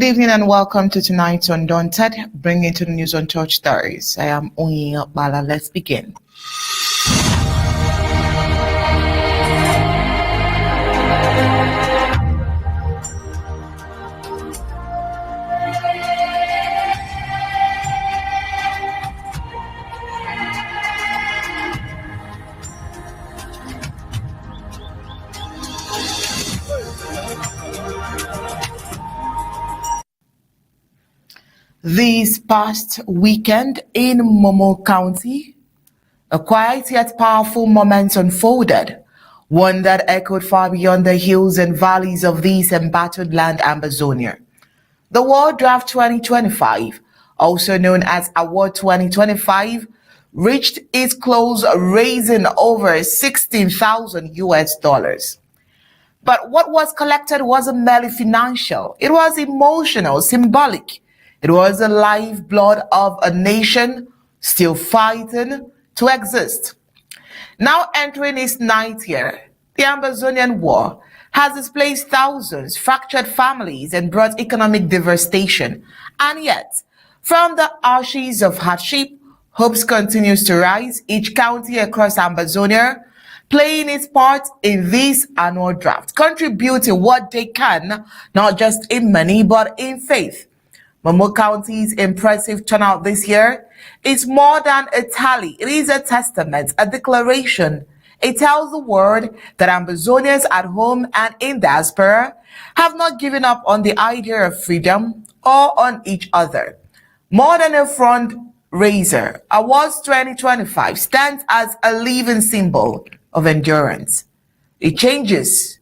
evening and welcome to tonight's Undaunted, bringing to the news on Touch Stories. I am Oyin Bala. Let's begin. This past weekend in Momo County, a quiet yet powerful moment unfolded, one that echoed far beyond the hills and valleys of this embattled land, Ambazonia. The World Draft 2025, also known as Award 2025, reached its close, raising over 16,000 US dollars. But what was collected wasn't merely financial, it was emotional, symbolic. It was the lifeblood of a nation still fighting to exist. Now entering its ninth year, the Ambazonian War has displaced thousands, fractured families, and brought economic devastation. And yet, from the ashes of hardship, hopes continues to rise, each county across Ambazonia playing its part in this annual draft, contributing what they can, not just in money, but in faith. Momo County's impressive turnout this year is more than a tally. It is a testament, a declaration. It tells the world that Ambazonians at home and in diaspora have not given up on the idea of freedom or on each other. More than a fundraiser, Awards 2025 stands as a living symbol of endurance. It changes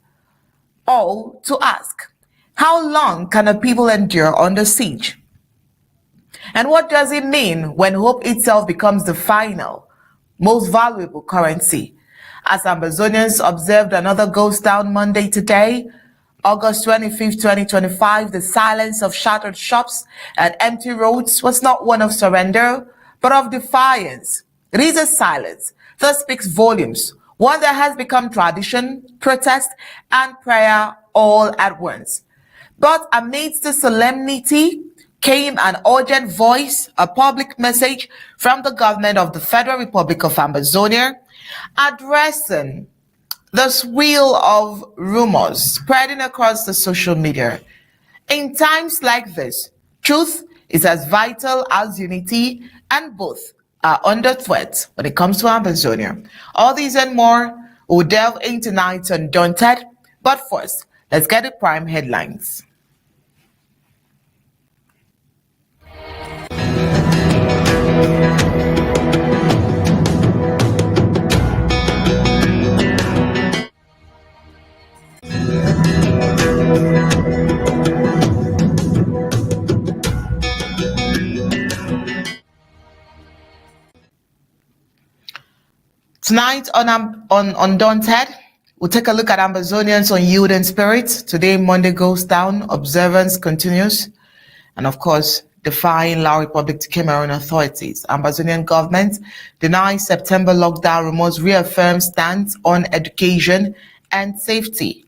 all to ask, how long can a people endure under siege? And what does it mean when hope itself becomes the final, most valuable currency? As Ambazonians observed another ghost town Monday today, August 25th, 2025, the silence of shattered shops and empty roads was not one of surrender, but of defiance. It is a silence that speaks volumes, one that has become tradition, protest, and prayer all at once. But amidst the solemnity came an urgent voice, a public message from the government of the Federal Republic of Ambazonia, addressing the swirl of rumors spreading across the social media. In times like this, truth is as vital as unity, and both are under threat when it comes to Ambazonia. All these and more will delve into tonight's Undaunted, but first, let's get the prime headlines. Tonight on Undaunted, we'll take a look at Ambazonians' unyielding spirit. Today, Monday goes down, Observance continues, and of course, defying La Republic to Cameroun authorities. Ambazonian government denies September lockdown rumors, reaffirms stance on education and safety.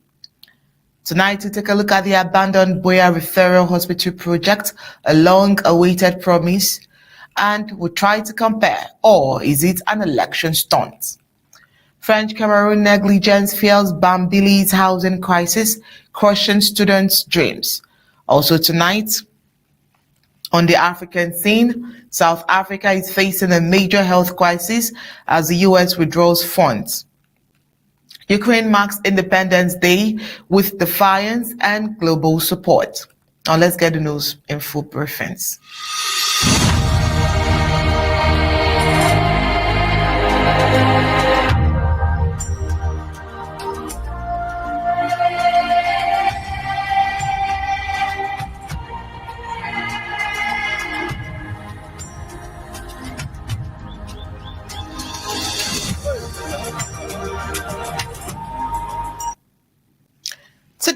Tonight, we take a look at the abandoned Buea Referral Hospital project, a long-awaited promise, and we'll try to compare, or is it an election stunt? French Cameroun negligence fuels Bambili's housing crisis, crushing students' dreams. Also tonight, on the African scene, South Africa is facing a major health crisis as the US withdraws funds. Ukraine marks Independence Day with defiance and global support. Now let's get the news in full briefings.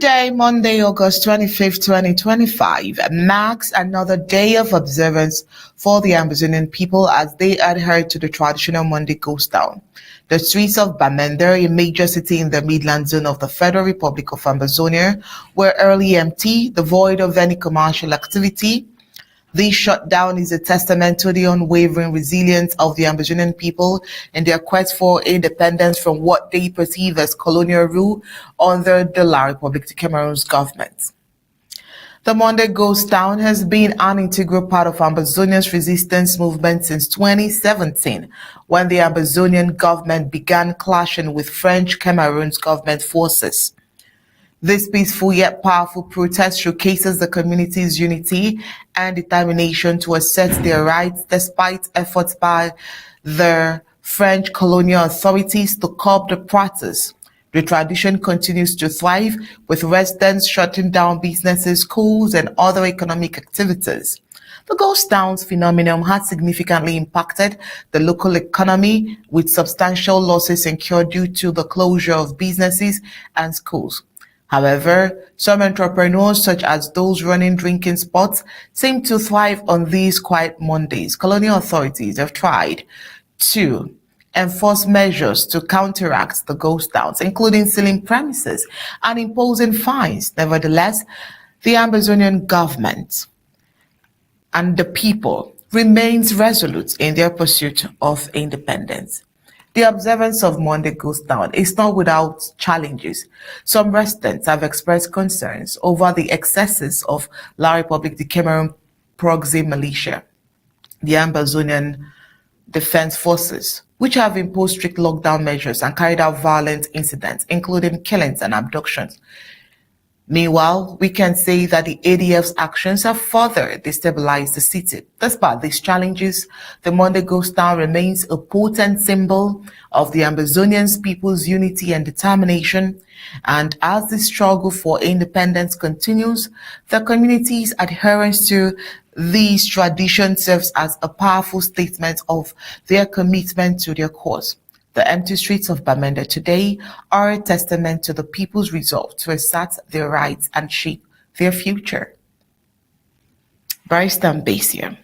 Today, Monday, August 25th, 2025, marks another day of observance for the Ambazonian people as they adhere to the traditional Monday ghost town. The streets of Bamenda, a major city in the Midland zone of the Federal Republic of Ambazonia, were early empty, devoid of any commercial activity. This shutdown is a testament to the unwavering resilience of the Ambazonian people in their quest for independence from what they perceive as colonial rule under the La République de Cameroun's government. The Monday Ghost Town has been an integral part of Ambazonia's resistance movement since 2017, when the Ambazonian government began clashing with French Cameroon's government forces. This peaceful yet powerful protest showcases the community's unity and determination to assert their rights despite efforts by the French colonial authorities to curb the practice. The tradition continues to thrive, with residents shutting down businesses, schools, and other economic activities. The ghost towns phenomenon has significantly impacted the local economy, with substantial losses incurred due to the closure of businesses and schools. However, some entrepreneurs, such as those running drinking spots, seem to thrive on these quiet Mondays. Colonial authorities have tried to enforce measures to counteract the ghost towns, including sealing premises and imposing fines. Nevertheless, the Ambazonian government and the people remains resolute in their pursuit of independence. The observance of Monday Ghost Town is not without challenges. Some residents have expressed concerns over the excesses of La République de Cameroun proxy militia, the Ambazonian Defense Forces, which have imposed strict lockdown measures and carried out violent incidents, including killings and abductions. Meanwhile, we can say that the ADF's actions have further destabilized the city. Despite these challenges, the Monday Ghost Town remains a potent symbol of the Ambazonians people's unity and determination. And as the struggle for independence continues, the community's adherence to these traditions serves as a powerful statement of their commitment to their cause. The empty streets of Bamenda today are a testament to the people's resolve to assert their rights and shape their future. Barrister Mbeseha,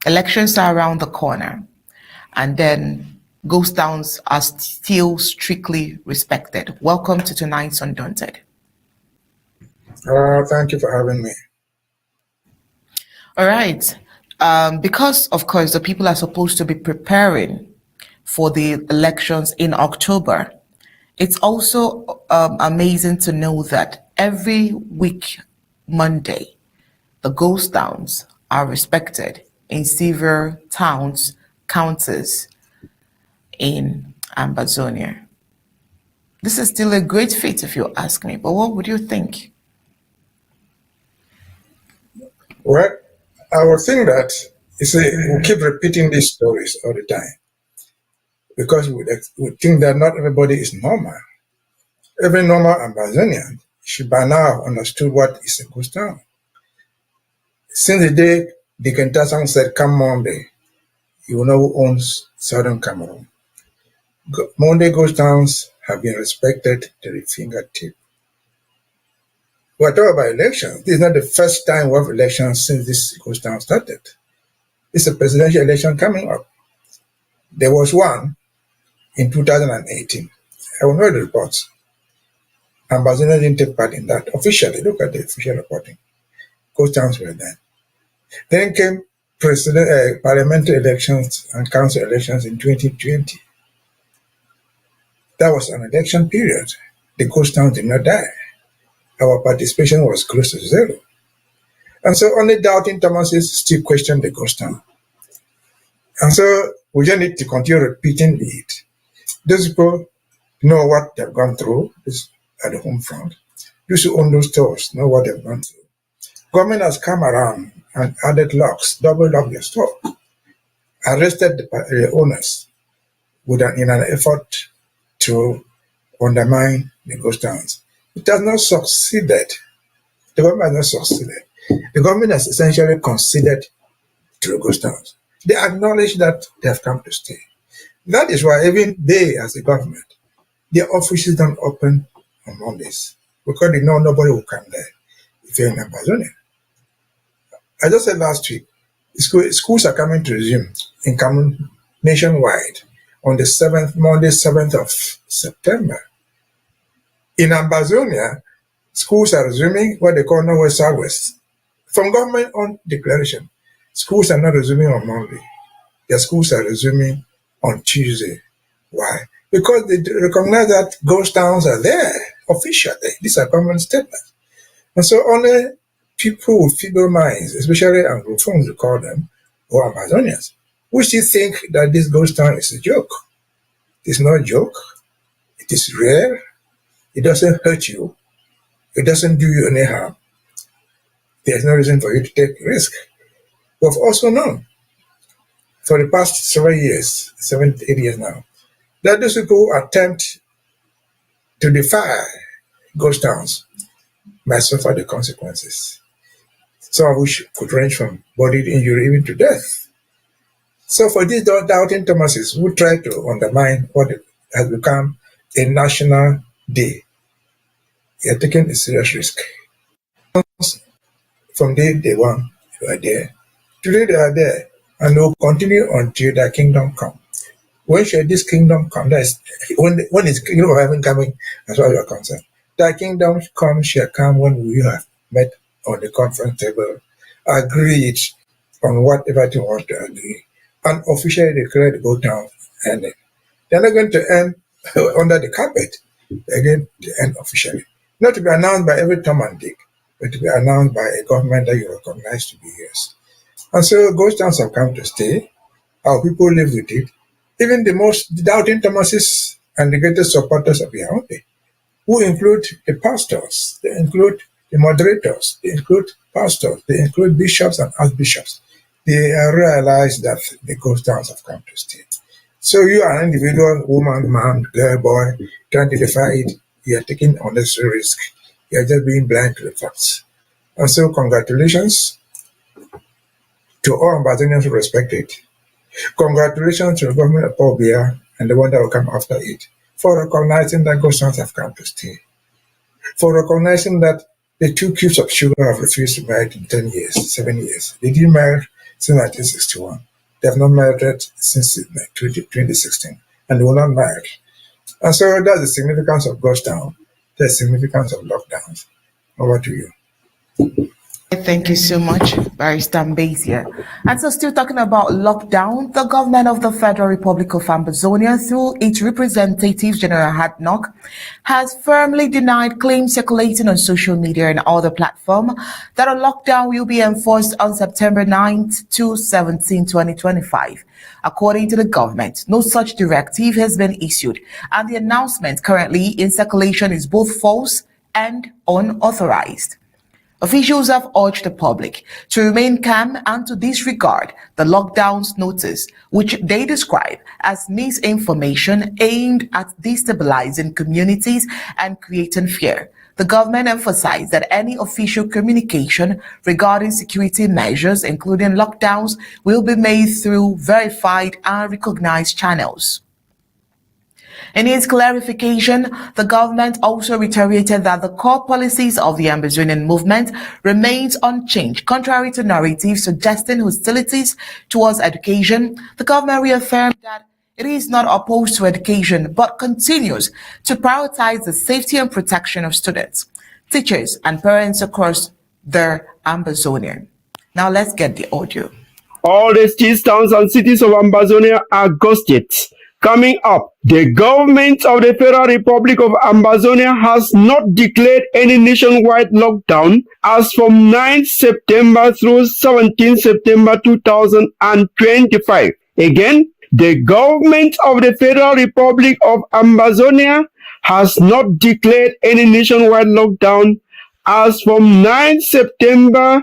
elections are around the corner, and then ghost towns are still strictly respected. Welcome to tonight's Undaunted. Thank you for having me. All right. Because, of course, the people are supposed to be preparing for the elections in October, it's also amazing to know that every week, Monday, the ghost towns are respected in several towns, counties in Ambazonia. This is still a great feat if you ask me, but what would you think? Well, I would think that we keep repeating these stories all the time because we think that not everybody is normal. Every normal Ambazonian should by now understood what is a ghost town. Since the day the Kentasang said, "Come Monday, you will know who owns Southern Cameroon." Monday ghost towns have been respected to the fingertip. We're talking about elections. This is not the first time we have elections since this ghost town started. It's a presidential election coming up. There was one in 2018. I will know the reports. Ambazonians didn't take part in that officially. Look at the official reporting. Ghost towns were there. Then came parliamentary elections and council elections in 2020. That was an election period. The ghost town did not die. Our participation was close to zero. And so only doubting Thomases still question the ghost town. And so we just need to continue repeating it. Those people know what they've gone through at the home front. Those who own those stores know what they've gone through. Government has come around and added locks, double lock your store, arrested the owners in an effort to undermine the ghost towns. It has not succeeded. The government has not succeeded. The government has essentially conceded to the ghost towns. They acknowledge that they have come to stay. That is why even they, as a government, their offices don't open on Mondays. because they know nobody will come there if you're in Ambazonian. I just said last week, schools are coming to resume in Cameroun nationwide on the 7th, Monday, 7th of September. In Ambazonia, schools are resuming what they call Northwest Southwest. From government on declaration, schools are not resuming on Monday. Their schools are resuming on Tuesday. Why? Because they recognize that ghost towns are there officially. These are government statements. And so only people with feeble minds, especially Anglophones, we call them, or Amazonians, we still think that this ghost town is a joke. It is not a joke. It is rare. It doesn't hurt you. It doesn't do you any harm. There's no reason for you to take risk. We've also known for the past 7 years, 7 to 8 years now, that those people who attempt to defy ghost towns might suffer the consequences, some of which could range from bodily injury even to death. So for these doubting Thomases who try to undermine what has become a national day, they are taking a serious risk. From day one, they are there. Today they are there, and they will continue until their kingdom come. When shall this kingdom come? That is, when is kingdom of heaven coming, as far as you are concerned? Thy kingdom come shall come when we have met on the conference table, agreed on whatever you want to agree, and officially declared the go down ended. They're not going to end under the carpet. They're going to end officially. Not to be announced by every Tom and Dick, but to be announced by a government that you recognize to be yours. And so ghost towns have come to stay. Our people live with it. Even the most doubting Thomases and the greatest supporters of Yaoundé, who include the pastors, they include the moderators, they include pastors, they include bishops and archbishops. They realize that the ghost towns have come to stay. So you are an individual, woman, man, girl, boy, trying to defy it. You are taking unnecessary risk. You are just being blind to the facts. And so congratulations to all Ambazonians who respect it. Congratulations to the government of Buea and the one that will come after it for recognizing that ghost towns have come to stay. For recognizing that the 2 cubes of sugar have refused to marry in 10 years, 7 years. They didn't marry since 1961. They have not married since 2016, and they will not marry. And so that's the significance of ghost town. That's the significance of lockdowns. Over to you. Thank you so much, Barrister Mbeseha. And so still talking about lockdown, the government of the Federal Republic of Ambazonia, through its representative, General Hadnock, has firmly denied claims circulating on social media and other platforms that a lockdown will be enforced on September 9th to 17, 2025. According to the government, no such directive has been issued, and the announcement currently in circulation is both false and unauthorized. Officials have urged the public to remain calm and to disregard the lockdown's notice, which they describe as misinformation aimed at destabilizing communities and creating fear. The government emphasized that any official communication regarding security measures, including lockdowns, will be made through verified and recognized channels. In its clarification, the government also reiterated that the core policies of the Ambazonian movement remains unchanged. Contrary to narratives suggesting hostilities towards education, the government reaffirmed that it is not opposed to education, but continues to prioritize the safety and protection of students, teachers, and parents across the Ambazonian. Now let's get the audio. All the states, towns, and cities of Ambazonia are ghosted. Coming up, the government of the Federal Republic of Ambazonia has not declared any nationwide lockdown as from 9 September through 17 September 2025. Again, the government of the Federal Republic of Ambazonia has not declared any nationwide lockdown as from 9 September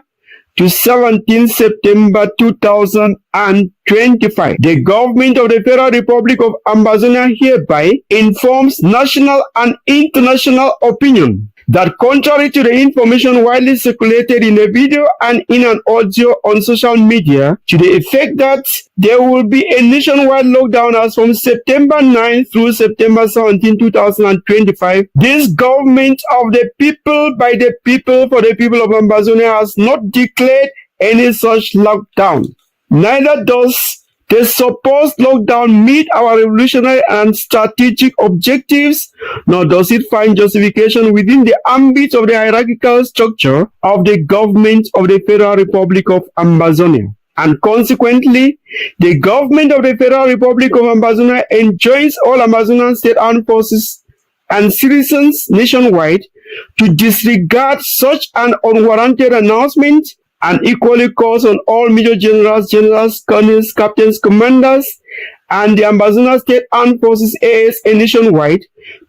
to 17 September 2025. The government of the Federal Republic of Ambazonia hereby informs national and international opinion that contrary to the information widely circulated in a video and in an audio on social media to the effect that there will be a nationwide lockdown as from September 9 through September 17, 2025, this government of the people, by the people, for the people of Ambazonia has not declared any such lockdown. Neither does the supposed lockdown meet our revolutionary and strategic objectives, nor does it find justification within the ambit of the hierarchical structure of the government of the Federal Republic of Ambazonia. And consequently, the government of the Federal Republic of Ambazonia enjoins all Ambazonian state armed forces and citizens nationwide to disregard such an unwarranted announcement, and equally calls on all major generals, colonels, captains, commanders, and the Ambazonian State Armed Forces ASA nationwide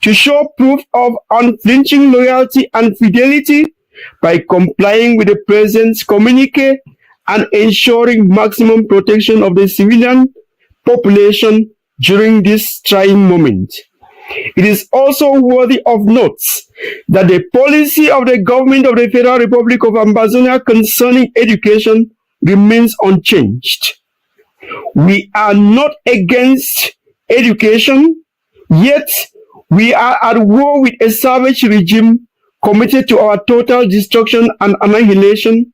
to show proof of unflinching loyalty and fidelity by complying with the President's communique and ensuring maximum protection of the civilian population during this trying moment. It is also worthy of note that the policy of the government of the Federal Republic of Ambazonia concerning education remains unchanged. We are not against education, yet we are at war with a savage regime committed to our total destruction and annihilation,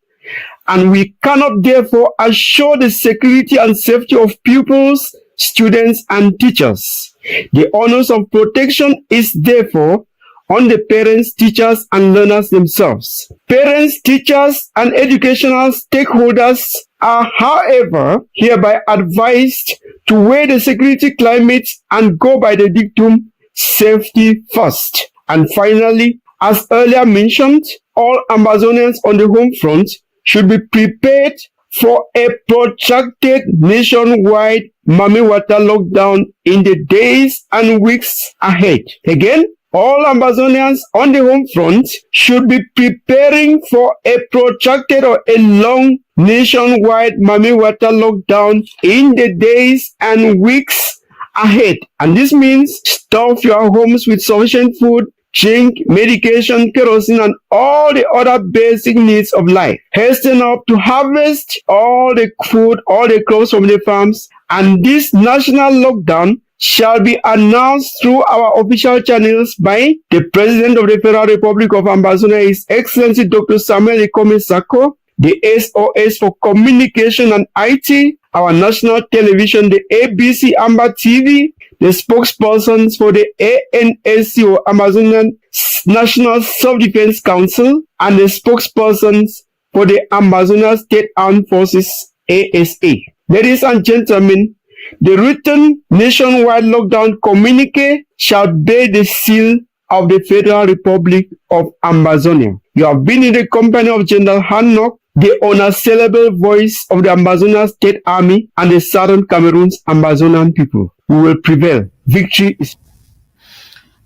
and we cannot therefore assure the security and safety of pupils, students, and teachers. The onus of protection is therefore on the parents, teachers, and learners themselves. Parents, teachers, and educational stakeholders are, however, hereby advised to weigh the security climate and go by the dictum safety first. And finally, as earlier mentioned, all Ambazonians on the home front should be prepared for a protracted nationwide Mami Water lockdown in the days and weeks ahead. Again, all Ambazonians on the home front should be preparing for a protracted or a long nationwide Mami Water lockdown in the days and weeks ahead. And this means stuff your homes with sufficient food, drink, medication, kerosene, and all the other basic needs of life. Hasten up to harvest all the food, all the crops from the farms, and this national lockdown shall be announced through our official channels by the President of the Federal Republic of Ambazonia, His Excellency Dr. Samuel Ikome Sako, the SOS for Communication and IT, our national television, the ABC Amba TV, the spokespersons for the ANSC or Ambazonian National Self-Defense Council, and the spokespersons for the Ambazonian State Armed Forces ASA. Ladies and gentlemen, the written nationwide lockdown communique shall bear the seal of the Federal Republic of Ambazonia. You have been in the company of General Hannock, the unassailable voice of the Ambazonian State Army and the Southern Cameroon's Ambazonian people. We will prevail. Victory is...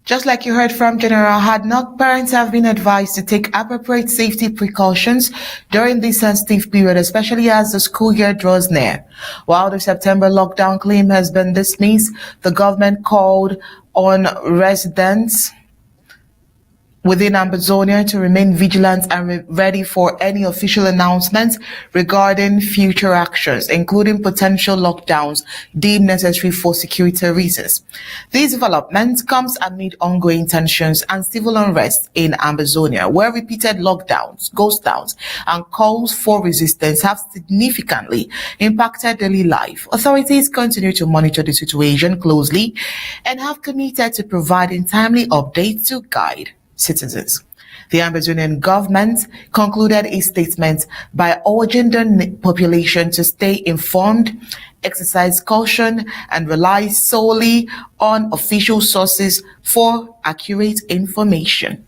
Just like you heard from General Hadnock, parents have been advised to take appropriate safety precautions during this sensitive period, especially as the school year draws near. While the September lockdown claim has been dismissed, the government called on residents within Ambazonia to remain vigilant and ready for any official announcements regarding future actions, including potential lockdowns deemed necessary for security reasons. These developments comes amid ongoing tensions and civil unrest in Ambazonia, where repeated lockdowns, ghost towns, and calls for resistance have significantly impacted daily life. Authorities continue to monitor the situation closely and have committed to providing timely updates to guide citizens. The Ambazonian government concluded a statement by urging the population to stay informed, exercise caution, and rely solely on official sources for accurate information.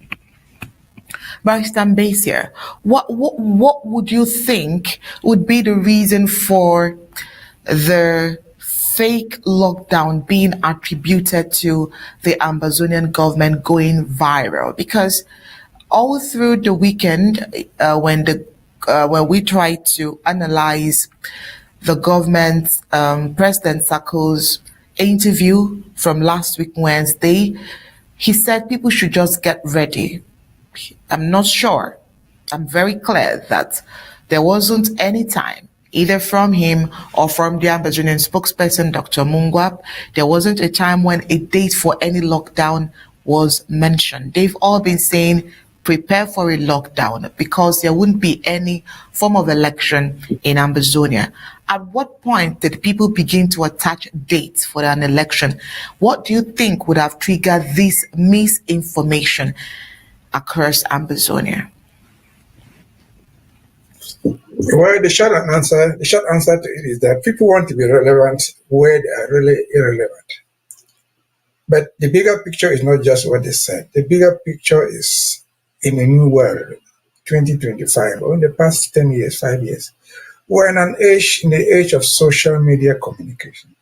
Barrister Mbeseha, what would you think would be the reason for the fake lockdown being attributed to the Ambazonian government going viral? Because all through the weekend, when we tried to analyze the government, President Sako's interview from last week Wednesday, he said people should just get ready. I'm not sure. I'm very clear that there wasn't any time, either from him or from the Ambazonian spokesperson, Dr. Mungwab, there wasn't a time when a date for any lockdown was mentioned. They've all been saying, prepare for a lockdown because there wouldn't be any form of election in Ambazonia. At what point did people begin to attach dates for an election? What do you think would have triggered this misinformation across Ambazonia? Well, the short answer to it is that people want to be relevant where they are really irrelevant. But the bigger picture is not just what they said. The bigger picture is in a new world, 2025, or in the past 10 years, 5 years. We're in the age of social media communication.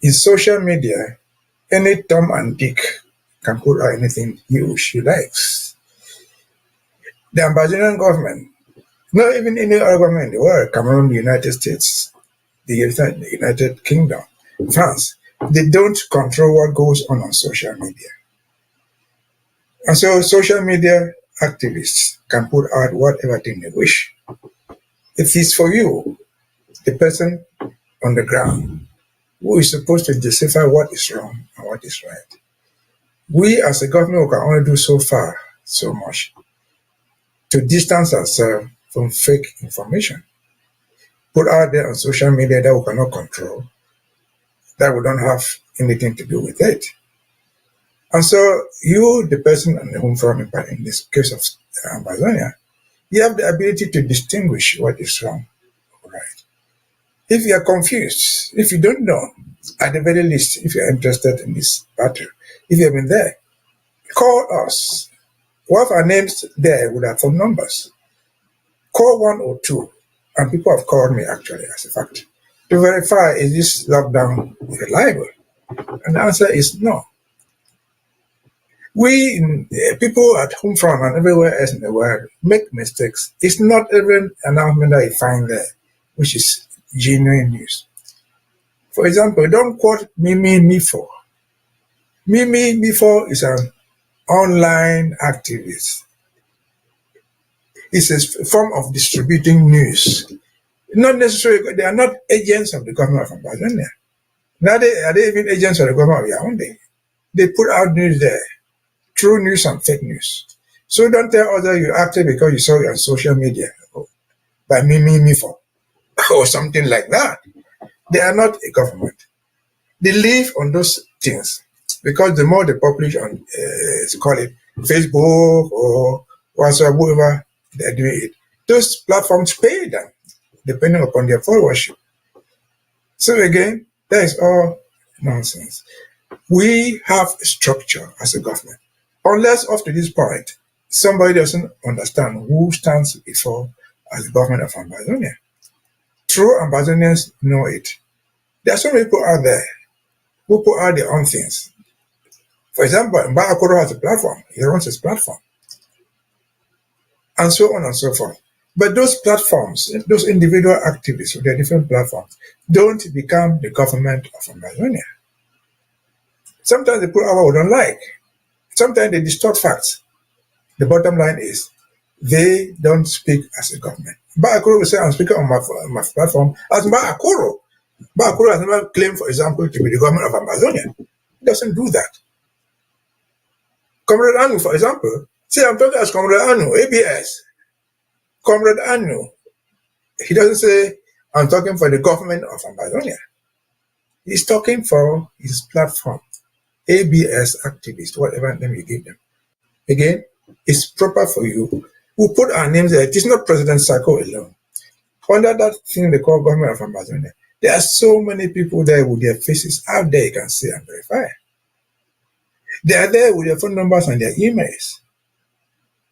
In social media, any Tom and Dick can put out anything he or she likes. The Ambazonian government, not even any other government in the world, Cameroun, the United States, the United Kingdom, France, they don't control what goes on social media. And so social media activists can put out whatever thing they wish. It is for you, the person on the ground, who is supposed to decipher what is wrong and what is right. We as a government can only do so far, so much, to distance ourselves from fake information. Put out there on social media that we cannot control, that we don't have anything to do with it. And so you, the person on the home front, in this case of Ambazonia, you have the ability to distinguish what is wrong or right. If you are confused, if you don't know, at the very least, if you are interested in this battle, if you have been there, call us. We have our names there with our phone numbers. Call 102, and people have called me actually, as a fact, to verify is this lockdown reliable? And the answer is no. We, people at home front and everywhere else in the world, make mistakes. It's not every announcement that you find there, which is genuine news. For example, don't quote Mimi Mifo. Mimi Mifo is an online activist. It's a form of distributing news. Not necessarily, they are not agents of the government of Ambazonia. Now are they even agents of the government of Yaoundé? They put out news there. True news and fake news. So don't tell others you acted because you saw it on social media by Mimi Mifo or something like that. They are not a government. They live on those things because the more they publish on, call it Facebook or whatsoever they're doing it, those platforms pay them depending upon their followership. So again, that is all nonsense. We have a structure as a government. Unless up to this point, somebody doesn't understand who stands before as the government of Ambazonia. True Ambazonians know it. There are so many people out there who put out their own things. For example, Mbakoro has a platform. He runs his platform. And so on and so forth. But those platforms, those individual activists with their different platforms, don't become the government of Ambazonia. Sometimes they put out what we don't like. Sometimes they distort facts. The bottom line is they don't speak as a government. Mbakoro will say, I'm speaking on my platform as Mbakoro. Mbakoro has never claimed, for example, to be the government of Ambazonia. He doesn't do that. Comrade Anu, for example, say I'm talking as Comrade Anu, ABS. Comrade Anu, he doesn't say I'm talking for the government of Ambazonia. He's talking for his platform. ABS activist, whatever name you give them. Again, it's proper for you. We put our names there. It is not President Sako alone. Under that thing they call government of Ambazonia, there are so many people there with their faces out there you can see and verify. They are there with their phone numbers and their emails.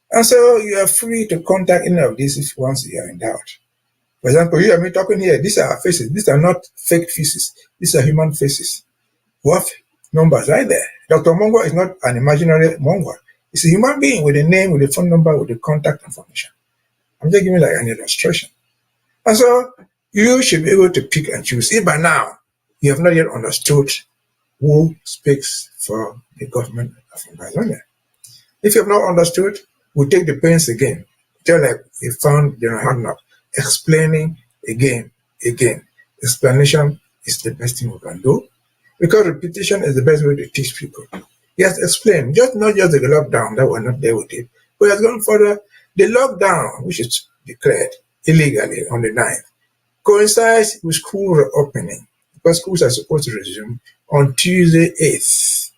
And so you are free to contact any of these if once you are in doubt. For example, you and me talking here, these are our faces. These are not fake faces. These are human faces. We have numbers right there. Dr. Mongwa is not an imaginary Mongwa. He's a human being with a name, with a phone number, with the contact information. I'm just giving like an illustration. And so you should be able to pick and choose. If by now you have not yet understood who speaks for the government of Ambazonia. If you have not understood, We take the pains again, just like we found General Hadnot, explaining again. Explanation is the best thing we can do, because repetition is the best way to teach people. He has explained, not just the lockdown that we're not there with it, but he has gone further. The lockdown, which is declared illegally on the 9th, coincides with school reopening, because schools are supposed to resume on Tuesday 8th.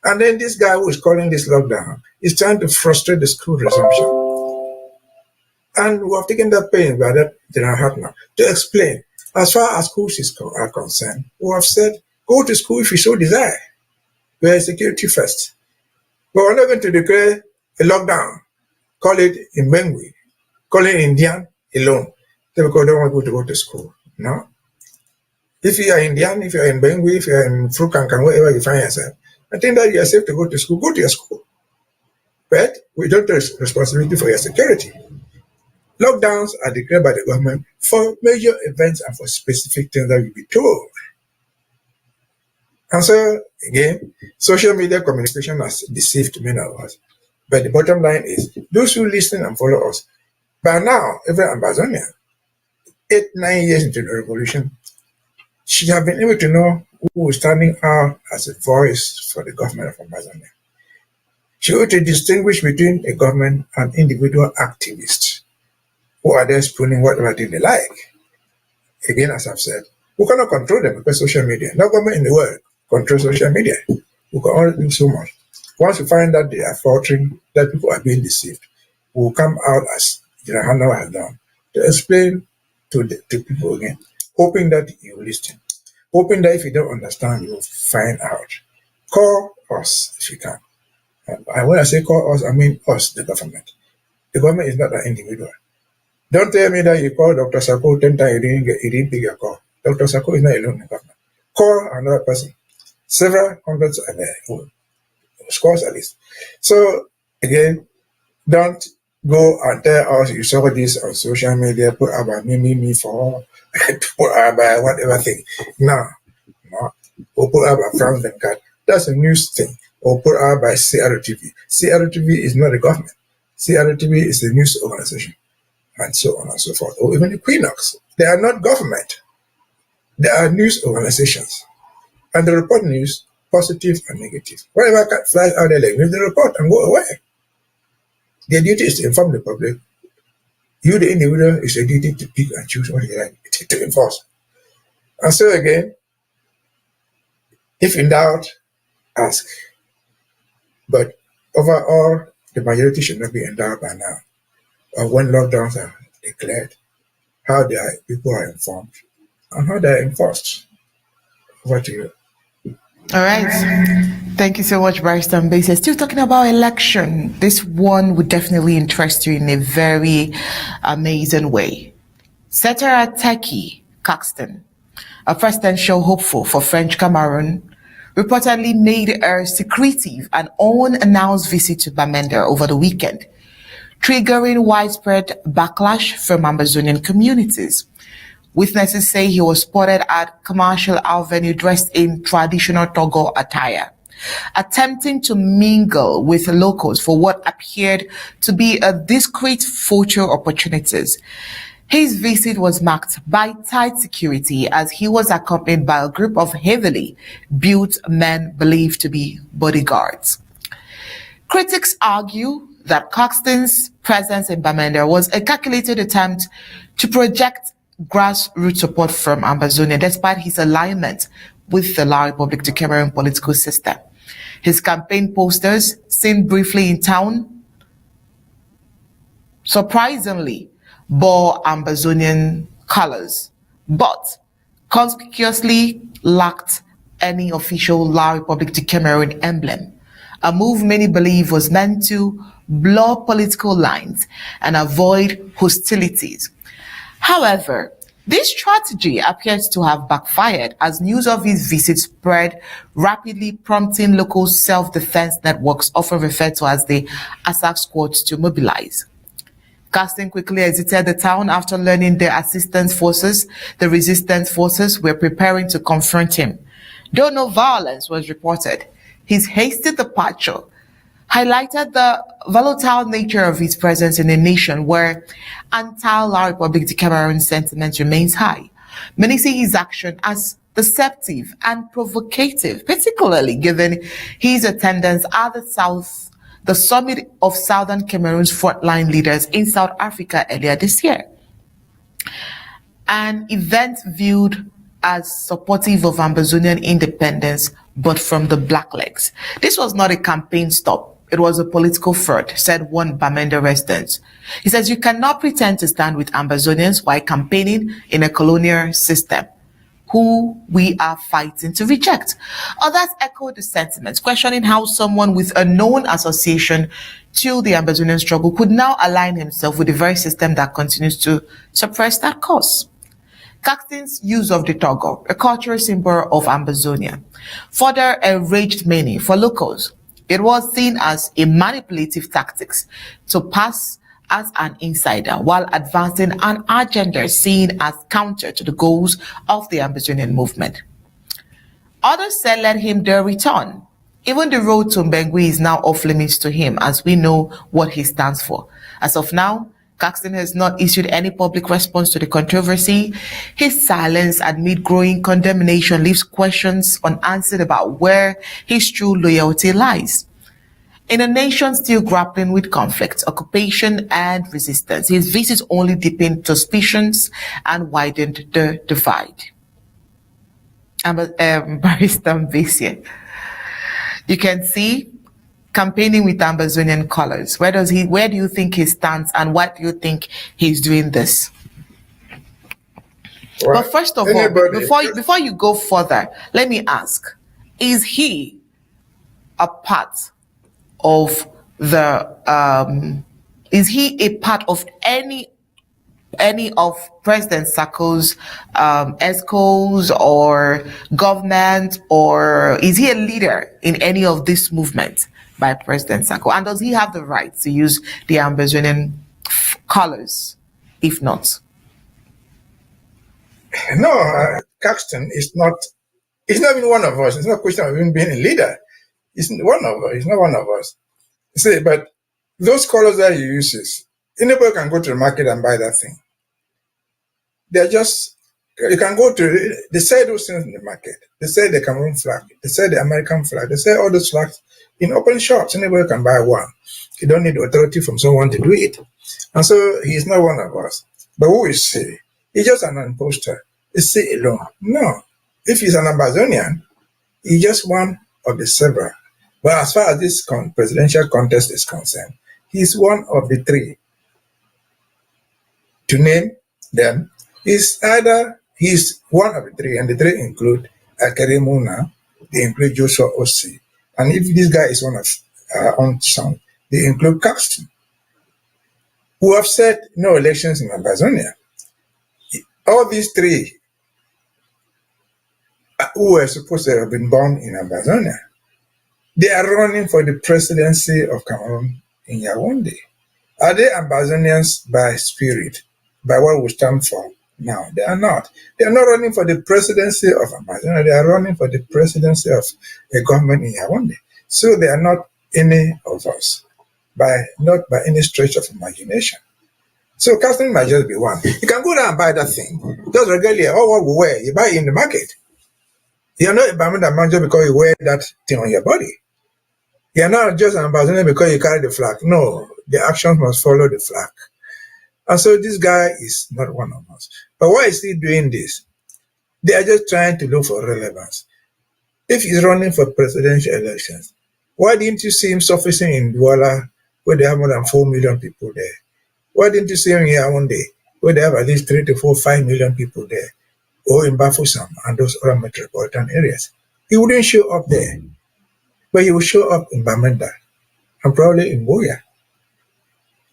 And then this guy who is calling this lockdown is trying to frustrate the school resumption. And we have taken that pain by that General Hartner to explain, as far as schools are concerned, we have said, go to school if you so desire. We are security first. But we're not going to declare a lockdown, call it in Bambili, call it Indian alone, because they don't want people to go to school. No. If you are Indian, if you are in Bambili, if you are in Frukankan, wherever you find yourself, I think that you are safe to go to school, go to your school. But we don't take responsibility for your security. Lockdowns are declared by the government for major events and for specific things that will be told. And so, again, social media communication has deceived many of us. But the bottom line is, those who listen and follow us, by now, every Ambazonian, 8-9 years into the revolution, should have been able to know who is standing out as a voice for the government of Ambazonia. She ought to distinguish between a government and individual activists who are there spooning whatever they like. Again, as I've said, we cannot control them because social media, no government in the world controls social media. We can only do so much. Once we find that they are faltering, that people are being deceived, we will come out as General Hanna has done to explain to people again, hoping that you will listen, hoping that if you don't understand, you will find out. Call us if you can. And when I say call us, I mean us, the government. The government is not an individual. Don't tell me that you call Dr. Sako 10 times, you didn't pick your call. Dr. Sako is not alone in the government. Call another person. Several hundreds are there, scores at least. So, again, don't go and tell us you saw this on social media, put about me for, put about whatever thing. No. Or put about France and Cat. That's a news thing. Or put out by CRTV. CRTV is not the government. CRTV is the news organization. And so on and so forth. Or even the Quinox. They are not government. They are news organizations. And they report news, positive and negative. Whatever cat flies out there like news, they report and go away. Their duty is to inform the public. You, the individual, is your duty to pick and choose what you like to enforce. And so again, if in doubt, ask. But overall, the majority should not be in doubt by now. Or when lockdowns are declared, how people are informed and how they are enforced. Over to you. All right. Thank you so much, Barrister Mbeseha. Still talking about election. This one would definitely interest you in a very amazing way. Setara Teki Caxton, a presidential hopeful for French Cameroun, reportedly made a secretive and unannounced visit to Bamenda over the weekend, triggering widespread backlash from Ambazonian communities. Witnesses say he was spotted at Commercial Avenue dressed in traditional Togo attire, attempting to mingle with locals for what appeared to be a discreet photo opportunities. His visit was marked by tight security as he was accompanied by a group of heavily built men believed to be bodyguards. Critics argue that Caxton's presence in Bamenda was a calculated attempt to project grassroots support from Ambazonia despite his alignment with the La Republic du Cameroun political system. His campaign posters, seen briefly in town, surprisingly bore Ambazonian colors, but conspicuously lacked any official La Republic du Cameroun emblem, a move many believe was meant to blur political lines and avoid hostilities. However, this strategy appears to have backfired as news of his visit spread rapidly, prompting local self-defense networks, often referred to as the ASAC squads, to mobilize. Caxton quickly exited the town after learning the resistance forces were preparing to confront him. Though no violence was reported, his hasty departure highlighted the volatile nature of his presence in a nation where anti-La Republic de Cameroun sentiment remains high. Many see his action as deceptive and provocative, particularly given his attendance at the summit of Southern Cameroon's frontline leaders in South Africa earlier this year. An event viewed as supportive of Ambazonian independence, but from the black legs. This was not a campaign stop. It was a political fraud, said one Bamenda resident. He says, you cannot pretend to stand with Ambazonians while campaigning in a colonial system, who we are fighting to reject. Others echoed the sentiments, questioning how someone with a known association to the Ambazonian struggle could now align himself with the very system that continues to suppress that cause. Caxton's use of the togo, a cultural symbol of Ambazonia, further enraged many. For locals, it was seen as a manipulative tactic to pass as an insider while advancing an agenda seen as counter to the goals of the Ambazonian movement. Others said let him dare return. Even the road to Mbengui is now off limits to him, as we know what he stands for. As of now, Caxton has not issued any public response to the controversy. His silence amid growing condemnation leaves questions unanswered about where his true loyalty lies. In a nation still grappling with conflict, occupation, and resistance, his visits only deepened suspicions and widened the divide. Barrister Mbeseha, you can see campaigning with Ambazonian colors. Where do you think he stands, and what do you think he's doing this? Well, but first of all, before you go further, let me ask, is he a part of the is he a part of any of President Sako's ESCOs or government, or is he a leader in any of this movement by President Sako? And does he have the right to use the Ambazonian colors, if not? No, Caxton is not, he's not even one of us. It's not a question of even being a leader. He's one of us. He's not one of us. See, but those colors that he uses, anybody can go to the market and buy that thing. They're just, you can go to, they sell those things in the market. They sell the Cameroon flag. They sell the American flag. They sell all those flags in open shops. Anybody can buy one. You don't need authority from someone to do it. And so he's not one of us. But who is he? He's just an imposter. He's say alone. No. If he's an Ambazonian, he's just one of the several. But as far as this presidential contest is concerned, he's one of the three. To name them, he's one of the three, and the three include Akarimuna, they include Joshua Osei, and if this guy is one of our own son, they include Caxton, who have said no elections in Ambazonia. All these three who were supposed to have been born in Ambazonia, they are running for the presidency of Cameroon in Yaoundé. Are they Ambazonians by spirit, by what we stand for? No, they are not. They are not running for the presidency of Ambazonia. They are running for the presidency of a government in Yaoundé. So they are not any of us, not by any stretch of imagination. So Caxton might just be one. You can go down and buy that thing. Just regularly, all what we wear, you buy it in the market. You are not a Bamenda man just because you wear that thing on your body. You are not just an Ambazonian because you carry the flag. No, the actions must follow the flag. And so this guy is not one of us. But why is he doing this? They are just trying to look for relevance. If he's running for presidential elections, why didn't you see him surfacing in Buea, where they have more than 4 million people there? Why didn't you see him in Yaoundé, where they have at least 3 to 4, 5 million people there? Or in Bafoussam and those other metropolitan areas? He wouldn't show up there. But he will show up in Bamenda and probably in Buea,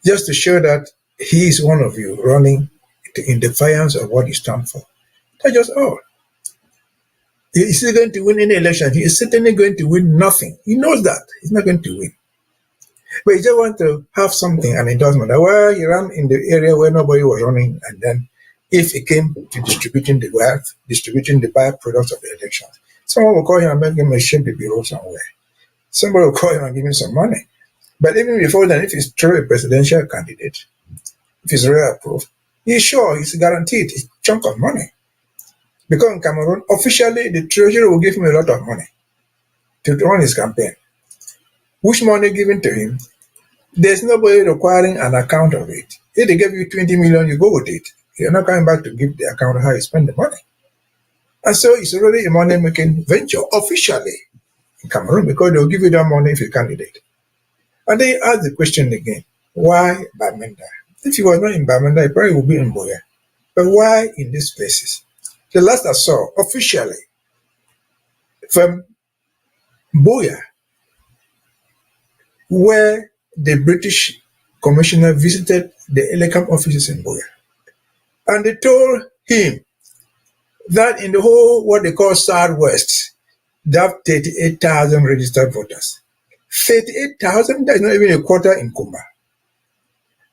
just to show that he is one of you running in defiance of what he stands for. That's just all. Is he going to win any election? He is certainly going to win nothing. He knows that. He's not going to win. But he just wants to have something, an endorsement. Well, he ran in the area where nobody was running, and then if it came to distributing the wealth, distributing the byproducts of the elections, someone will call him and make him a shame to be rolled somewhere. Somebody will call him and give him some money. But even before then, if he's truly a presidential candidate, if he's really approved, he's sure he's guaranteed a chunk of money. Because in Cameroon, officially, the treasury will give him a lot of money to run his campaign. Which money given to him, there's nobody requiring an account of it. If they give you 20 million, you go with it. You're not coming back to give the account of how you spend the money. And so it's already a money-making venture, officially, in Cameroon, because they'll give you that money if you're a candidate. And then you ask the question again, why Bamenda? If he was not in Bamenda, he probably would be in Buea. But why in these places? The last I saw, officially, from Buea, where the British commissioner visited the Elecam offices in Buea. And they told him that in the whole, what they call Southwest, they have 38,000 registered voters. 38,000, that's not even a quarter in Kumba.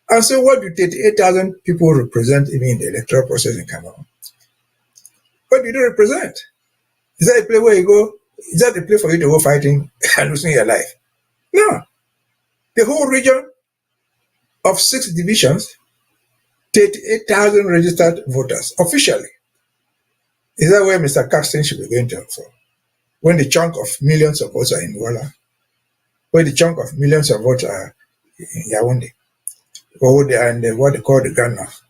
And so what do 38,000 people represent even in the electoral process in Cameroon? What do you represent? Is that a place where you go? Is that a place for you to go fighting and losing your life? No. The whole region of 6 divisions, 38,000 registered voters, officially. Is that where Mr. Caxton should be going to for? When the chunk of millions of votes are in Douala, when the chunk of millions of votes are in Yaoundé, or they are in what they call the Grand North.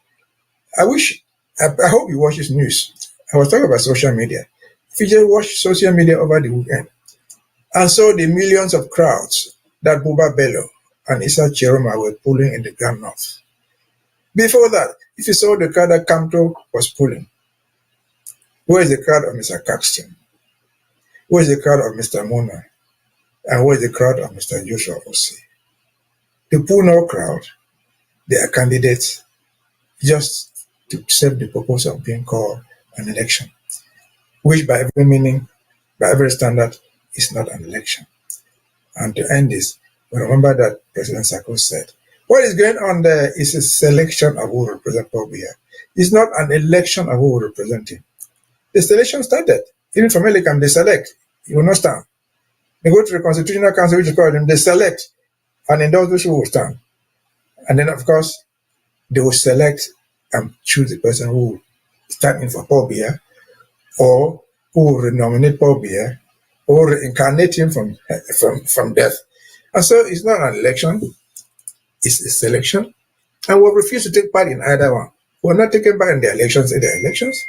I hope you watch this news. I was talking about social media. If you just watch social media over the weekend and saw the millions of crowds that Buba Bello and Issa Chiroma were pulling in the Grand North. Before that, if you saw the crowd that Kamto was pulling, where is the crowd of Mr. Caxton? Where is the crowd of Mr. Mona? And where is the crowd of Mr. Joshua Osei? The Puno crowd, they are candidates just to serve the purpose of being called an election, which by every meaning, by every standard, is not an election. And to end this, remember that President Sarkozy said, what is going on there is a selection of who will represent Paul Biya. It's not an election of who will represent him. The selection started. Even from Elecam, they select. He will not stand. They go to the Constitutional Council, which is called them, they select and endorse those who will stand. And then, of course, they will select and choose the person who will stand in for Paul Biya, or who will nominate Paul Biya, or reincarnate him from death. And so it's not an election, it's a selection. And we refuse to take part in either one. We're not taking part in the elections if they're elections.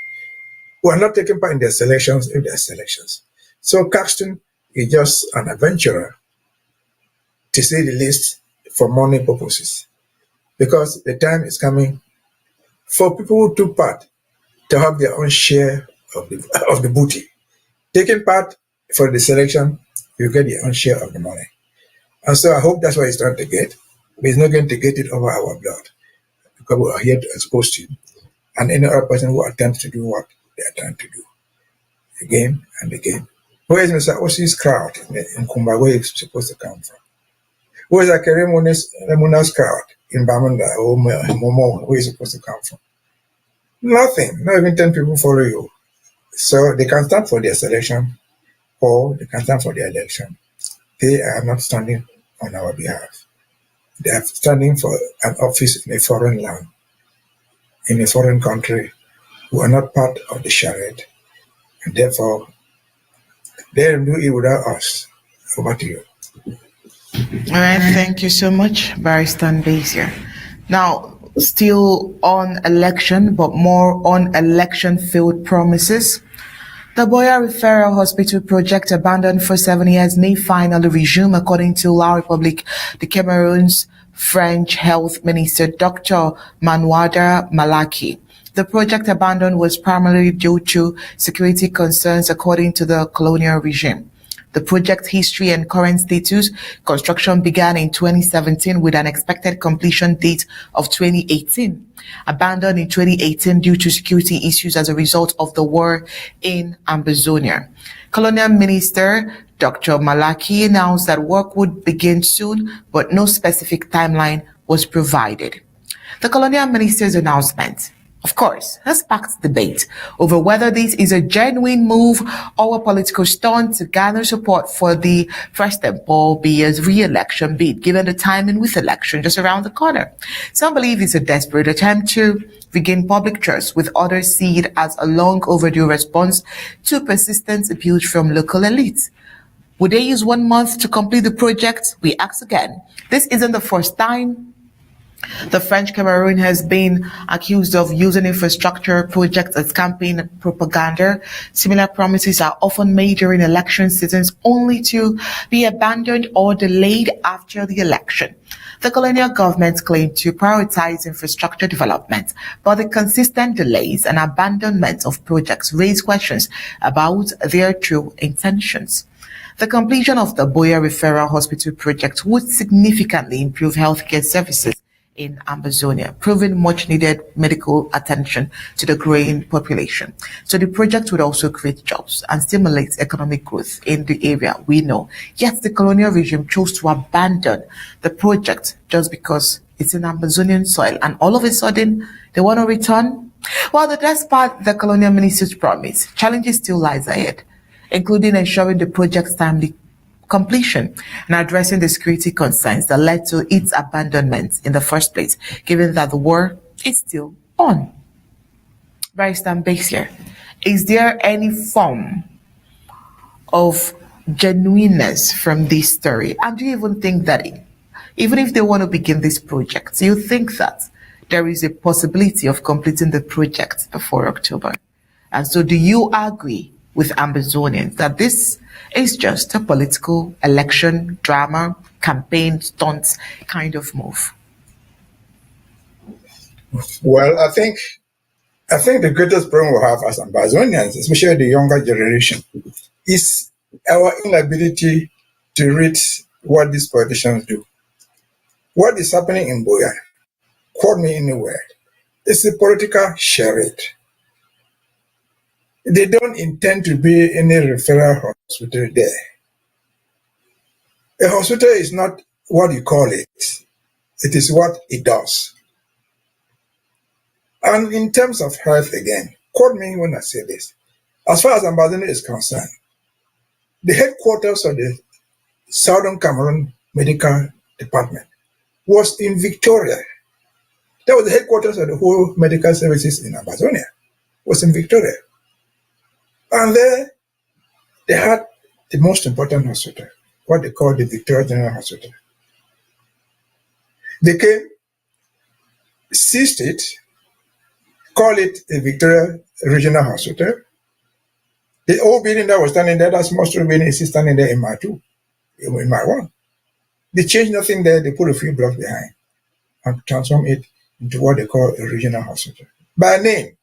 We're not taking part in their selections if they're selections. So Caxton is just an adventurer, to say the least, for money purposes. Because the time is coming for people who took part to have their own share of the booty. Taking part for the selection, you get your own share of the money. And so I hope that's what he's trying to get. But he's not going to get it over our blood, because we are here to expose him and any other person who attempts to do what they are trying to do, again and again. Where is Mr. Osei's crowd in Kumba, where he's supposed to come from? Where is Akere Muna's crowd in Bamenda or Momo, where he's supposed to come from? Nothing. Not even 10 people follow you. So they can stand for their selection or they can stand for their election. They are not standing on our behalf. They are standing for an office in a foreign land, in a foreign country, who are not part of the charade. And therefore, they do it without us. Over to you. All right, thank you so much, Barrister Mbeseha. Now, still on election, but more on election field promises. The Buea Referral Hospital project, abandoned for 7 years, may finally resume, according to La Republique, the Cameroon's French Health Minister, Dr. Manouada Malaki. The project abandoned was primarily due to security concerns, according to the colonial regime. The project history and current status: construction began in 2017 with an expected completion date of 2018. Abandoned in 2018 due to security issues as a result of the war in Ambazonian. Colonial Minister Dr. Malaki announced that work would begin soon, but no specific timeline was provided. The Colonial Minister's announcement of course, has sparked debate over whether this is a genuine move or a political stunt to garner support for the President Paul Biya's re-election bid, given the timing with election just around the corner. Some believe it's a desperate attempt to regain public trust, with others see it as a long overdue response to persistent appeals from local elites. Would they use 1 month to complete the project? We ask again. This isn't the first time the French Cameroon has been accused of using infrastructure projects as campaign propaganda. Similar promises are often made during election seasons only to be abandoned or delayed after the election. The colonial government claimed to prioritize infrastructure development, but the consistent delays and abandonment of projects raise questions about their true intentions. The completion of the Buea Referral Hospital project would significantly improve healthcare services in Ambazonia, proving much needed medical attention to the growing population. So the project would also create jobs and stimulate economic growth in the area, we know. Yet the colonial regime chose to abandon the project just because it's in Ambazonian soil, and all of a sudden they want to return. While despite the colonial minister's promise, challenges still lies ahead, including ensuring the project's timely completion and addressing the security concerns that led to its abandonment in the first place, given that the war is still on. Barrister Mbeseha, is there any form of genuineness from this story? And do you even think that even if they want to begin this project, do you think that there is a possibility of completing the project before October? And so do you agree with Ambazonians that this is just a political election drama, campaign stunts kind of move? Well, I think the greatest problem we have as Ambazonians, especially the younger generation, is our inability to read what these politicians do. What is happening in Buea, quote me anywhere, it's a political charade. They don't intend to be any referral hospital there. A hospital is not what you call it. It is what it does. And in terms of health again, quote me when I say this. As far as Ambazonian is concerned, the headquarters of the Southern Cameroon Medical Department was in Victoria. That was the headquarters of the whole medical services in Ambazonia, was in Victoria. And there, they had the most important hospital, what they call the Victoria General Hospital. They came, seized it, called it a Victoria Regional Hospital. The old building that was standing there, that small store building, is standing there in my 2, in my 1. They changed nothing there, they put a few blocks behind and transformed it into what they call a regional hospital, by name.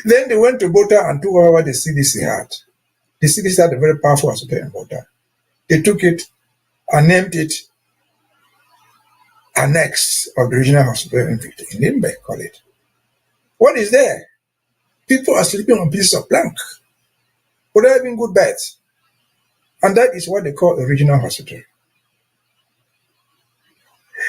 Then they went to Buea and took over what the CDC had. The CDC had a very powerful hospital in Buea. They took it and named it Annex of the Regional Hospital in Limbe, call it. What is there? People are sleeping on pieces of plank, but they're having good beds. And that is what they call a regional hospital.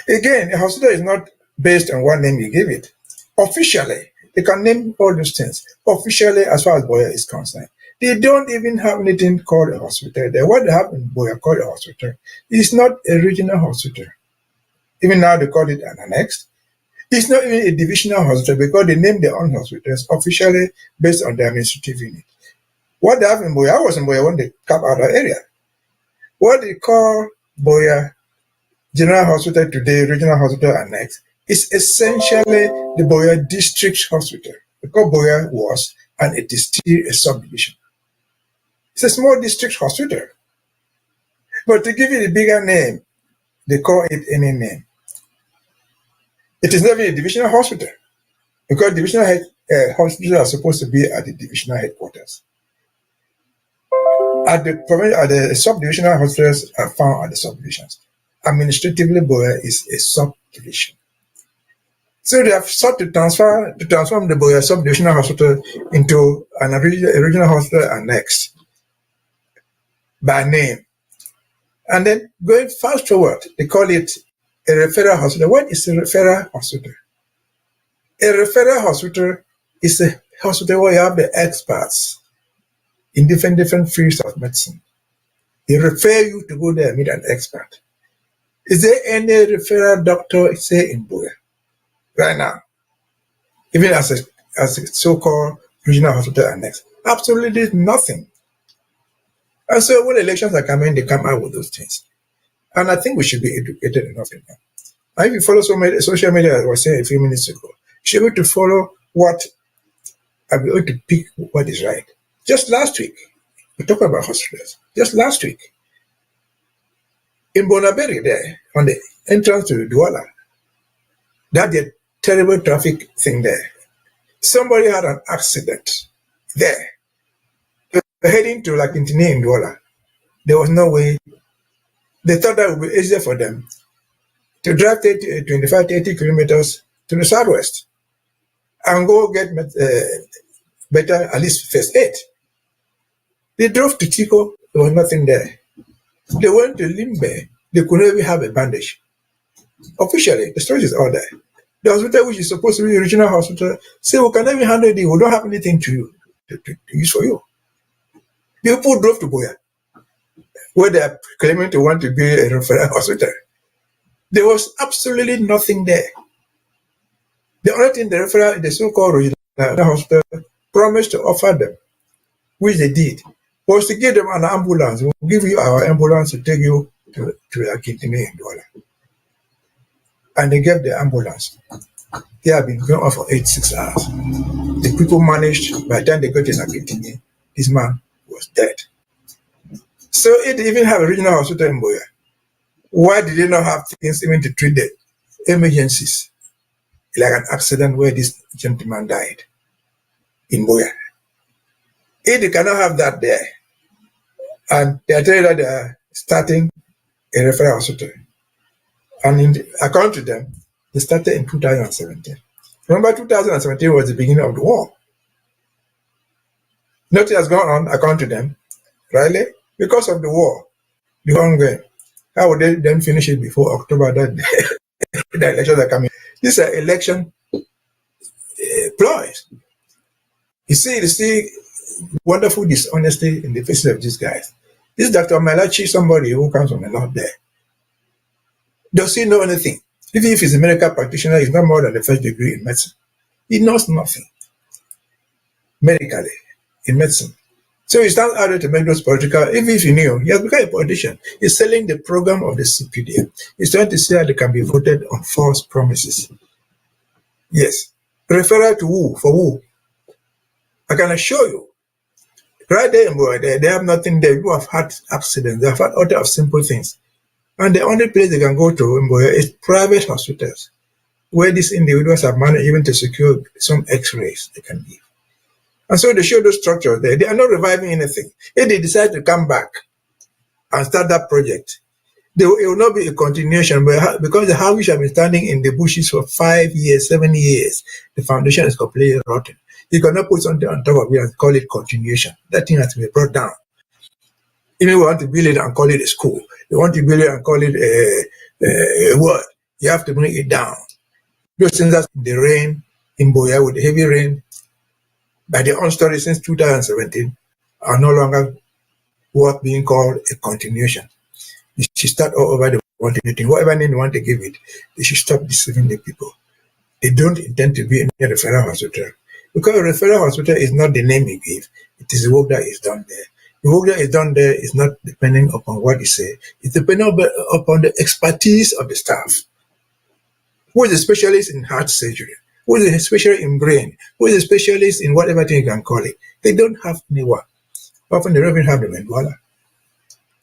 Again, a hospital is not based on what name you give it. Officially, they can name all those things. Officially, as far as Buea is concerned, they don't even have anything called a hospital there. What they have in Buea called a hospital is not a regional hospital. Even now they call it an annex. It's not even a divisional hospital because they name their own hospitals officially based on their administrative unit. What they have in Buea, I was in Buea when they cap out that area. What they call Buea General Hospital today, Regional Hospital Annex, is essentially the Buea District Hospital, because Buea was, and it is still a subdivision. It's a small district hospital. But to give it a bigger name, they call it any name. It is not even a divisional hospital, because divisional hospitals are supposed to be at the divisional headquarters. At the subdivisional hospitals are found at the subdivisions. Administratively, Buea is a subdivision. So they have sought to transform the Buea subdivisional hospital into a regional hospital annex by name. And then going fast forward, they call it a referral hospital. What is a referral hospital? A referral hospital is a hospital where you have the experts in different fields of medicine. They refer you to go there and meet an expert. Is there any referral doctor, say, in Buea right now, even as a so-called regional hospital annex? Absolutely nothing. And so when elections are coming, they come out with those things. And I think we should be educated enough to know. And if you follow social media, as I was saying a few minutes ago, you should be able to follow what, I'll be able to pick what is right. Just last week, we talked about hospitals. Just last week, in Bonaberi there, on the entrance to Douala, that the terrible traffic thing there. Somebody had an accident there. They were heading to like Intini in Douala. There was no way. They thought that would be easier for them to drive 25, 30 kilometers to the southwest and go get better, at least first aid. They drove to Tico, there was nothing there. They went to Limbe, they couldn't even have a bandage. Officially, the story is all there. The hospital, which is supposed to be a regional hospital, say, we can even handle it, we don't have anything to use for you. The people drove to Buea, where they are claiming to want to be a referral hospital. There was absolutely nothing there. The only thing the referral, the so-called regional hospital, promised to offer them, which they did, was to give them an ambulance. We'll give you our ambulance to take you to Akintini in Douala. And they gave the ambulance. They have been going on for 86 hours. The people managed, by the time they got in Akintini, this man was dead. So it even have a regional hospital in Buea. Why did they not have things even to treat the emergencies? Like an accident where this gentleman died in Buea. If they cannot have that there, and they are telling that they are starting a referral hospital, and according to them, they started in 2017. Remember, 2017 was the beginning of the war. Nothing has gone on, according to them, rightly, because of the war, the ongoing. How would they then finish it before October? That the elections are coming. These are election ploys. You see wonderful dishonesty in the faces of these guys. This Dr. Malachi, somebody who comes from the north there, does he know anything? Even if he's a medical practitioner, he's not more than the first degree in medicine. He knows nothing medically in medicine. So he stands out there to make those political, even if he knew, he has become a politician. He's selling the program of the CPDM. He's trying to see how they can be voted on false promises. Yes. Referral to who? For who? I can assure you, right there in Buea, they have nothing there. People have had accidents. They have had other simple things. And the only place they can go to in Buea is private hospitals, where these individuals have managed even to secure some x-rays they can give. And so they show those structures there. They are not reviving anything. If they decide to come back and start that project, it will not be a continuation, but because the house have been standing in the bushes for 5 years, 7 years, the foundation is completely rotten. You cannot put something on top of it and call it continuation. That thing has to be brought down. Even we want to build it and call it a school. You want to build it and call it a word. You have to bring it down. Those things that the rain in Buea with the heavy rain, by their own story since 2017, are no longer what being called a continuation. They should start all over the world. Whatever name they want to give it, they should stop deceiving the people. They don't intend to be in a referral hospital. Because a referral hospital is not the name you give, it is the work that is done there. The work that is done there is not depending upon what you say, it's depending upon the expertise of the staff. Who is a specialist in heart surgery? Who is a specialist in brain? Who is a specialist in whatever thing you can call it? They don't have anyone. Often they don't even have the Mendola.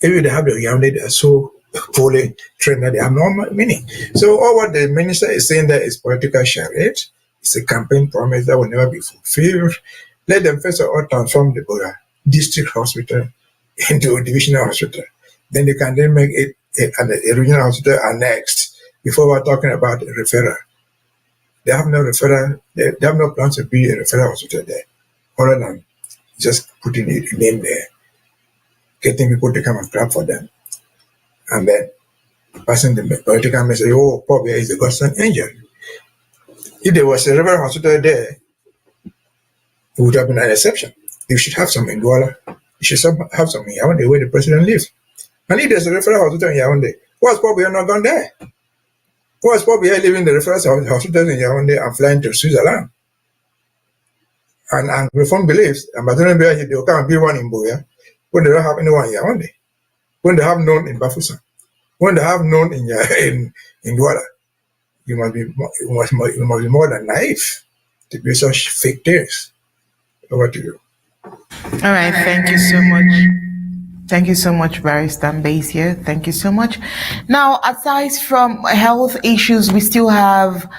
Even they have the Yaoundé, they are so poorly trained that they have no meaning. So all what the minister is saying there is political charade. It's a campaign promise that will never be fulfilled. Let them first of all transform the Buea district hospital into a divisional hospital. Then they can then make it a regional hospital annexed before we're talking about a referral. They have no referral, they have no plans to be a referral hospital there, other than just putting a name there, getting people to come and clap for them, and then passing the political message, oh, Paul Buea is the godsend angel. If there was a referral hospital there, it would have been an exception. You should have some in Douala. You should have some in Yaoundé where the president lives. And if there's a referral hospital in Yaoundé, what's Paul Biya not gone there? What's Paul Biya leaving the referral hospital in Yaoundé and flying to Switzerland? And Reform believes, Ambazonian Buea, they will come and build one in Buea when they don't have anyone in Yaoundé, when they have none in Bafoussam, when they have none in Douala. You must be more than naive to be such fake theories. Over to you. All right, thank you so much. Thank you so much, Barrister Mbeseha. Thank you so much. Now, aside from health issues, we still have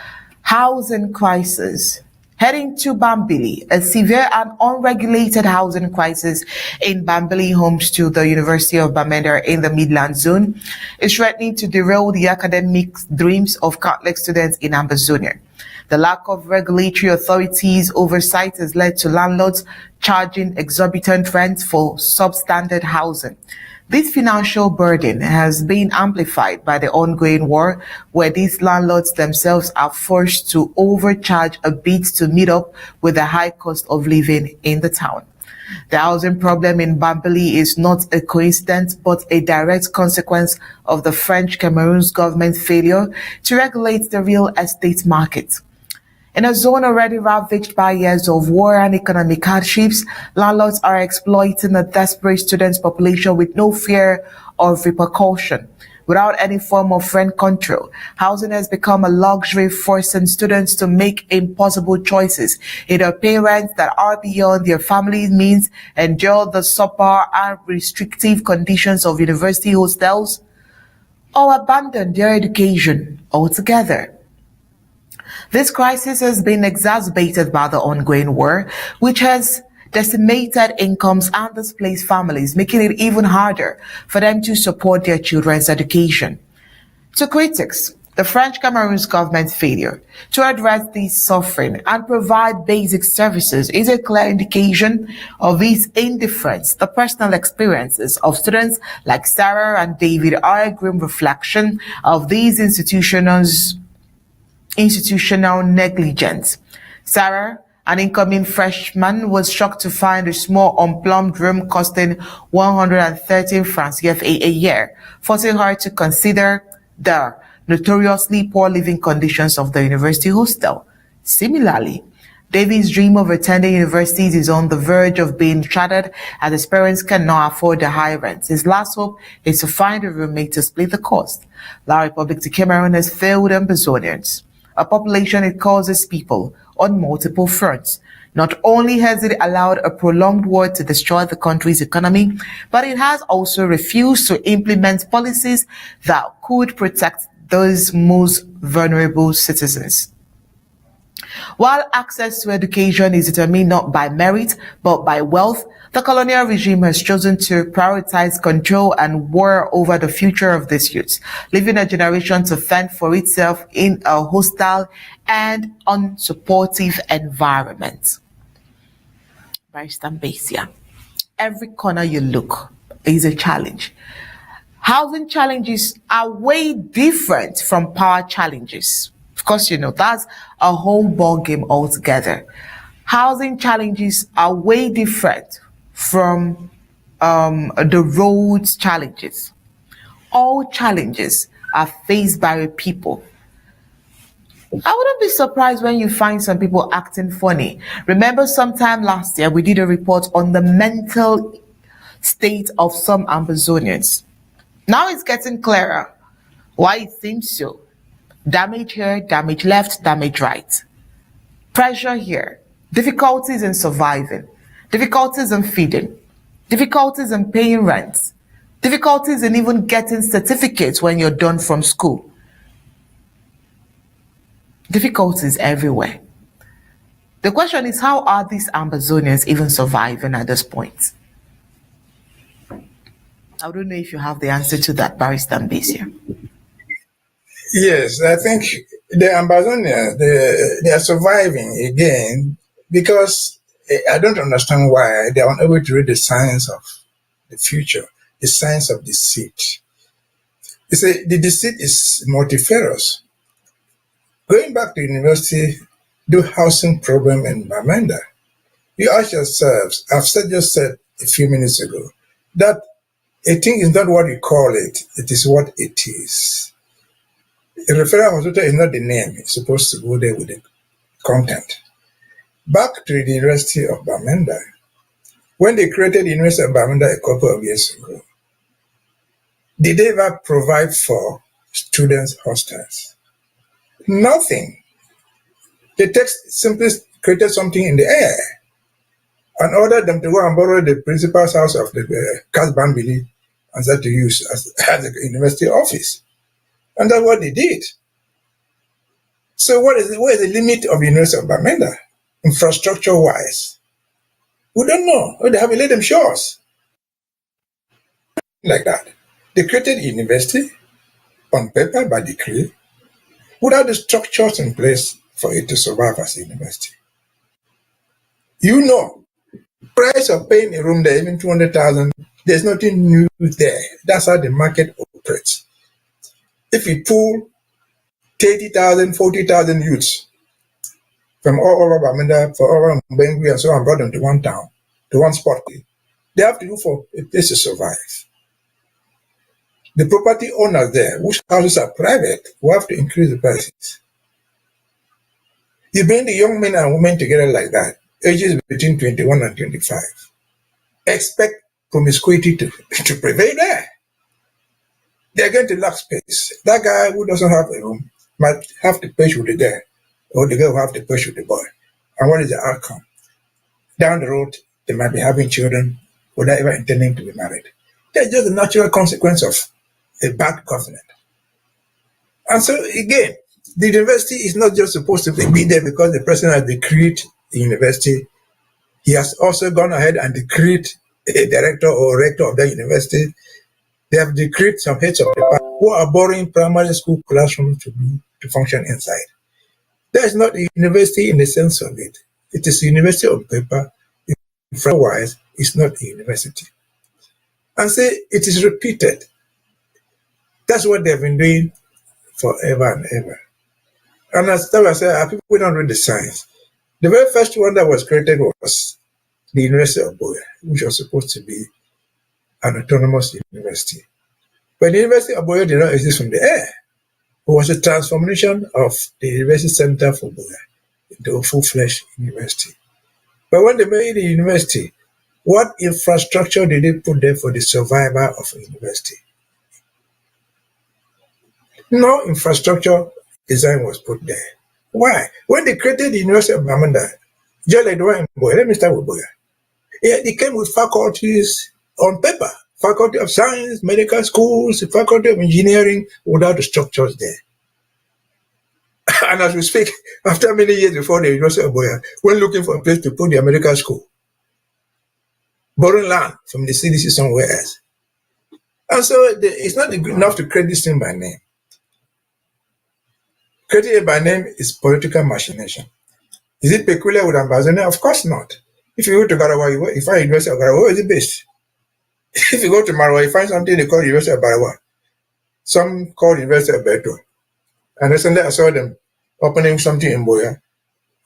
housing crisis. Heading to Bambili, a severe and unregulated housing crisis in Bambili, homes to the University of Bamenda in the Midland Zone, is threatening to derail the academic dreams of Catholic students in Ambazonian. The lack of regulatory authorities oversight has led to landlords charging exorbitant rents for substandard housing. This financial burden has been amplified by the ongoing war, where these landlords themselves are forced to overcharge a bit to meet up with the high cost of living in the town. The housing problem in Bambili is not a coincidence, but a direct consequence of the French Cameroun's government's failure to regulate the real estate market. In a zone already ravaged by years of war and economic hardships, landlords are exploiting a desperate student population with no fear of repercussion. Without any form of rent control, housing has become a luxury, forcing students to make impossible choices, either pay rents that are beyond their family's means, endure the subpar and restrictive conditions of university hostels, or abandon their education altogether. This crisis has been exacerbated by the ongoing war, which has decimated incomes and displaced families, making it even harder for them to support their children's education. To critics, the French Cameroun's government's failure to address this suffering and provide basic services is a clear indication of its indifference. The personal experiences of students like Sarah and David are a grim reflection of these institutional negligence. Sarah, an incoming freshman, was shocked to find a small unplumbed room costing 113 francs CFA a year, forcing her to consider the notoriously poor living conditions of the university hostel. Similarly, David's dream of attending universities is on the verge of being shattered as his parents cannot afford the high rents. His last hope is to find a roommate to split the cost. La Republic de Cameroun has failed Ambazonians, a population it causes people on multiple fronts. Not only has it allowed a prolonged war to destroy the country's economy, but it has also refused to implement policies that could protect those most vulnerable citizens. While access to education is determined not by merit, but by wealth, the colonial regime has chosen to prioritize control and war over the future of these youths, leaving a generation to fend for itself in a hostile and unsupportive environment. Barrister Mbeseha, every corner you look is a challenge. Housing challenges are way different from power challenges. Of course, you know, that's a whole ball game altogether. Housing challenges are way different from the roads challenges. All challenges are faced by people. I wouldn't be surprised when you find some people acting funny. Remember, sometime last year, we did a report on the mental state of some Ambazonians. Now it's getting clearer why it seems so. Damage here, damage left, damage right. Pressure here, difficulties in surviving, difficulties in feeding, difficulties in paying rent, difficulties in even getting certificates when you're done from school. Difficulties everywhere. The question is, how are these Ambazonians even surviving at this point? I don't know if you have the answer to that, Barrister Mbeseha. Yes, I think the Ambazonians, they are surviving again because I don't understand why they are unable to read the signs of the future, the signs of deceit. You see, the deceit is multifarious. Going back to university do housing problem in Bamenda. You ask yourselves, just said a few minutes ago, that a thing is not what you call it, it is what it is. A referral hospital is not the name, it's supposed to go there with the content. Back to the University of Bamenda. When they created the University of Bamenda a couple of years ago, did they ever provide for students' hostels? Nothing. The text simply created something in the air and ordered them to go and borrow the principal's house of the Bambili and start to use as a university office. And that's what they did. So what is the limit of the University of Bamenda, infrastructure-wise? We don't know. They haven't let them show us. Like that. They created a university on paper by decree without the structures in place for it to survive as a university. You know, price of paying a room there, even 200,000, there's nothing new there. That's how the market operates. If you pull 30,000, 40,000 youths from all over Bamenda, for all over Bambili and so on, brought them to one town, to one spot, they have to look for a place to survive. The property owners there, whose houses are private, will have to increase the prices. You bring the young men and women together like that, ages between 21 and 25. Expect promiscuity to prevail there. They're going to lack space. That guy who doesn't have a room might have to push with the girl, or the girl will have to push with the boy. And what is the outcome? Down the road, they might be having children without ever intending to be married. That's just the natural consequence of a bad government. And so again, the university is not just supposed to be there because the president has decreed the university. He has also gone ahead and decreed a director or rector of the university. They have decreed some heads of department who are borrowing primary school classrooms to function inside. That is not a university in the sense of it. It is a university on paper. Otherwise, it's not a university. And say it is repeated. That's what they've been doing forever and ever. And as I said, people don't read the science. The very first one that was created was the University of Buea, which was supposed to be an autonomous university. But the University of Buea did not exist from the air. It was a transformation of the University Center for Buea into a full-fledged university. But when they made the university, what infrastructure did they put there for the survival of a university? No infrastructure design was put there. Why? When they created the University of Bamenda, just like the one in Buea, let me start with Buea. Yeah, they came with faculties on paper, faculty of science, medical schools, faculty of engineering, without the structures there. And as we speak, after many years before the University of Buea, we're looking for a place to put the medical school, borrowing land from the CDC somewhere else. And so it's not enough to create this thing by name. Creating it by name is political machination. Is it peculiar with Ambazonian? Of course not. If you go to Garawa, you find University of Garawa, where is it based? If you go to Marawa, you find something they call University of Barawa. Some call University of Beto. And recently I saw them opening something in Buea,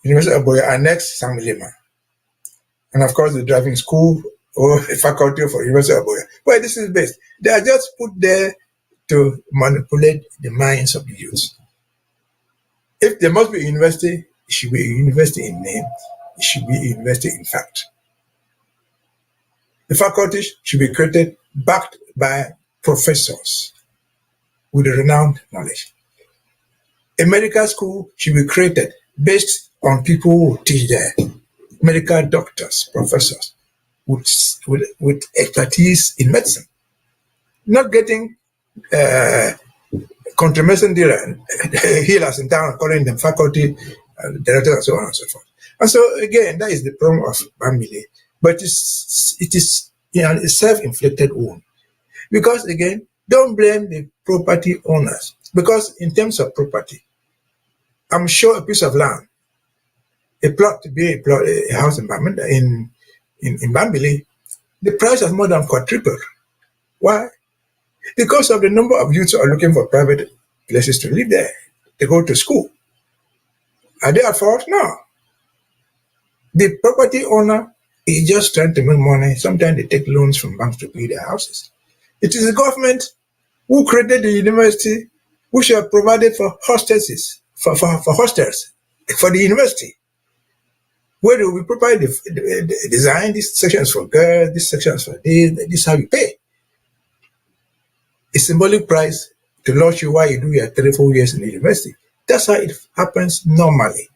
University of Buea, and next Samilima. And of course the driving school or a faculty for University of Buea. Where this is based. They are just put there to manipulate the minds of the youth. If there must be a university, it should be a university in name. It should be a university in fact. The faculties should be created backed by professors with renowned knowledge. A medical school should be created based on people who teach there. Medical doctors, professors with expertise in medicine. Not getting controversial healers in town, calling them faculty, directors, and so on and so forth. And so again, that is the problem of Bambili. But it is a self-inflicted wound. Because again, don't blame the property owners. Because in terms of property, I'm sure a piece of land, a plot to be a house in Bambili, the price has more than quadrupled. Why? Because of the number of youths who are looking for private places to live there. They go to school. Are they at fault? No. The property owner is just trying to make money. Sometimes they take loans from banks to build their houses. It is the government who created the university, which have provided for hostels, for hostels, for the university, where they will provide the design, these sections for girls, these sections for this is how you pay. A symbolic price to lodge you while you do your 3-4 years in the university. That's how it happens normally.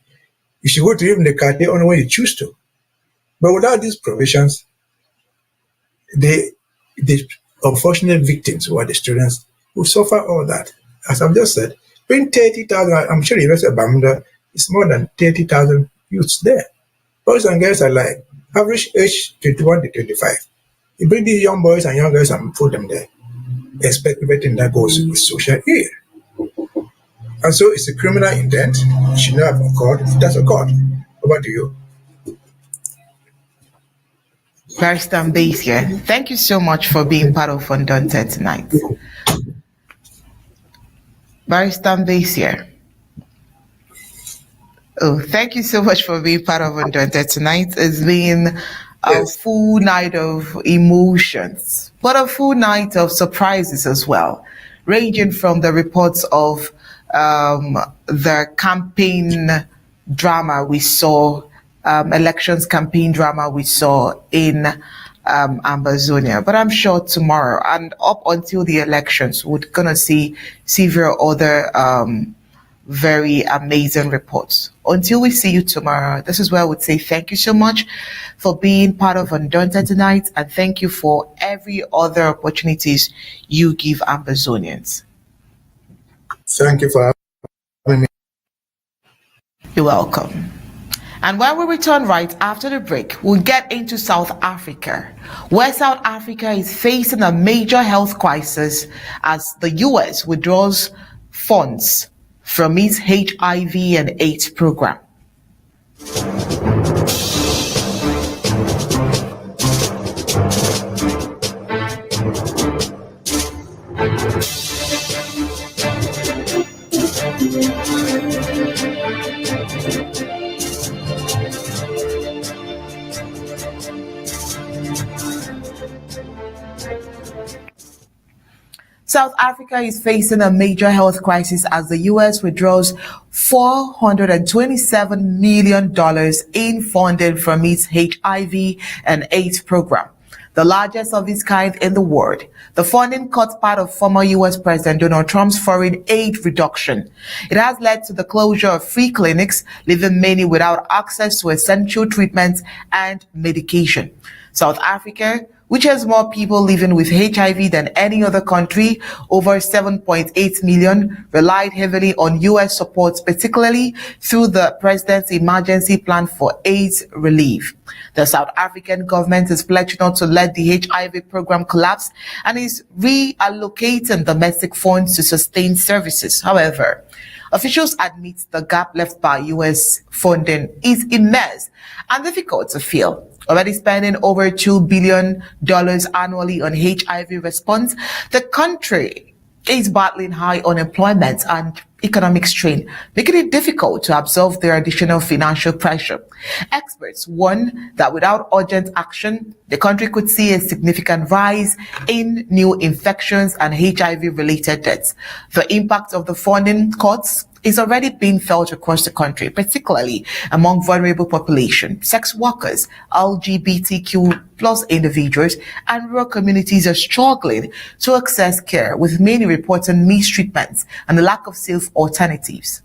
You should go to even the cartel only when you choose to. But without these provisions, the unfortunate victims who are the students will suffer all that. As I've just said, bring 30,000, I'm sure the University of Bambili is more than 30,000 youths there. Boys and girls are like average age 21 to 25. You bring these young boys and young girls and put them there. Expect everything that goes with social ill. And so it's a criminal intent. It should not have occurred. It does occur. Over to you. Barrister Mbeseha, thank you so much for being part of Undaunted tonight. Barrister Mbeseha. Oh, thank you so much for being part of Undaunted tonight. It's been a full night of emotions, but a full night of surprises as well, ranging from the reports of the campaign drama we saw, elections campaign drama we saw in Ambazonian. But I'm sure tomorrow and up until the elections, we're going to see several other very amazing reports. Until we see you tomorrow, this is where I would say thank you so much for being part of Undaunted tonight, and thank you for every other opportunities you give Ambazonians. Thank you for having me. You're welcome. And when we return right after the break, we'll get into South Africa, where South Africa is facing a major health crisis as the US withdraws funds from its HIV and AIDS program. South Africa is facing a major health crisis as the U.S. withdraws $427 million in funding from its HIV and AIDS program, the largest of its kind in the world. The funding cuts part of former U.S. President Donald Trump's foreign aid reduction. It has led to the closure of free clinics, leaving many without access to essential treatments and medication. South Africa, which has more people living with HIV than any other country, over 7.8 million, relied heavily on U.S. support, particularly through the President's Emergency Plan for AIDS Relief. The South African government is pledged not to let the HIV program collapse and is reallocating domestic funds to sustain services. However, officials admit the gap left by U.S. funding is immense and difficult to fill. Already spending over $2 billion annually on HIV response, the country is battling high unemployment and economic strain, making it difficult to absorb the additional financial pressure. Experts warn that without urgent action, the country could see a significant rise in new infections and HIV-related deaths. The impact of the funding cuts is already being felt across the country, particularly among vulnerable population, sex workers, LGBTQ plus individuals, and rural communities are struggling to access care, with many reporting mistreatments and the lack of safe alternatives.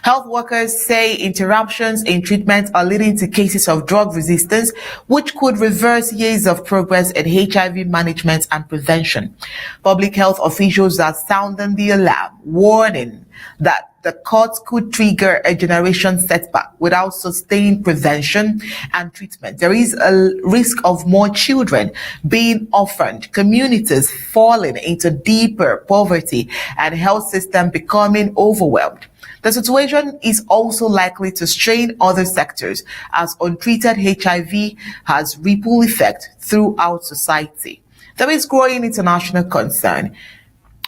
Health workers say interruptions in treatment are leading to cases of drug resistance, which could reverse years of progress in HIV management and prevention. Public health officials are sounding the alarm, warning that the cuts could trigger a generation setback without sustained prevention and treatment. There is a risk of more children being orphaned, communities falling into deeper poverty, and health system becoming overwhelmed. The situation is also likely to strain other sectors as untreated HIV has ripple effect throughout society. There is growing international concern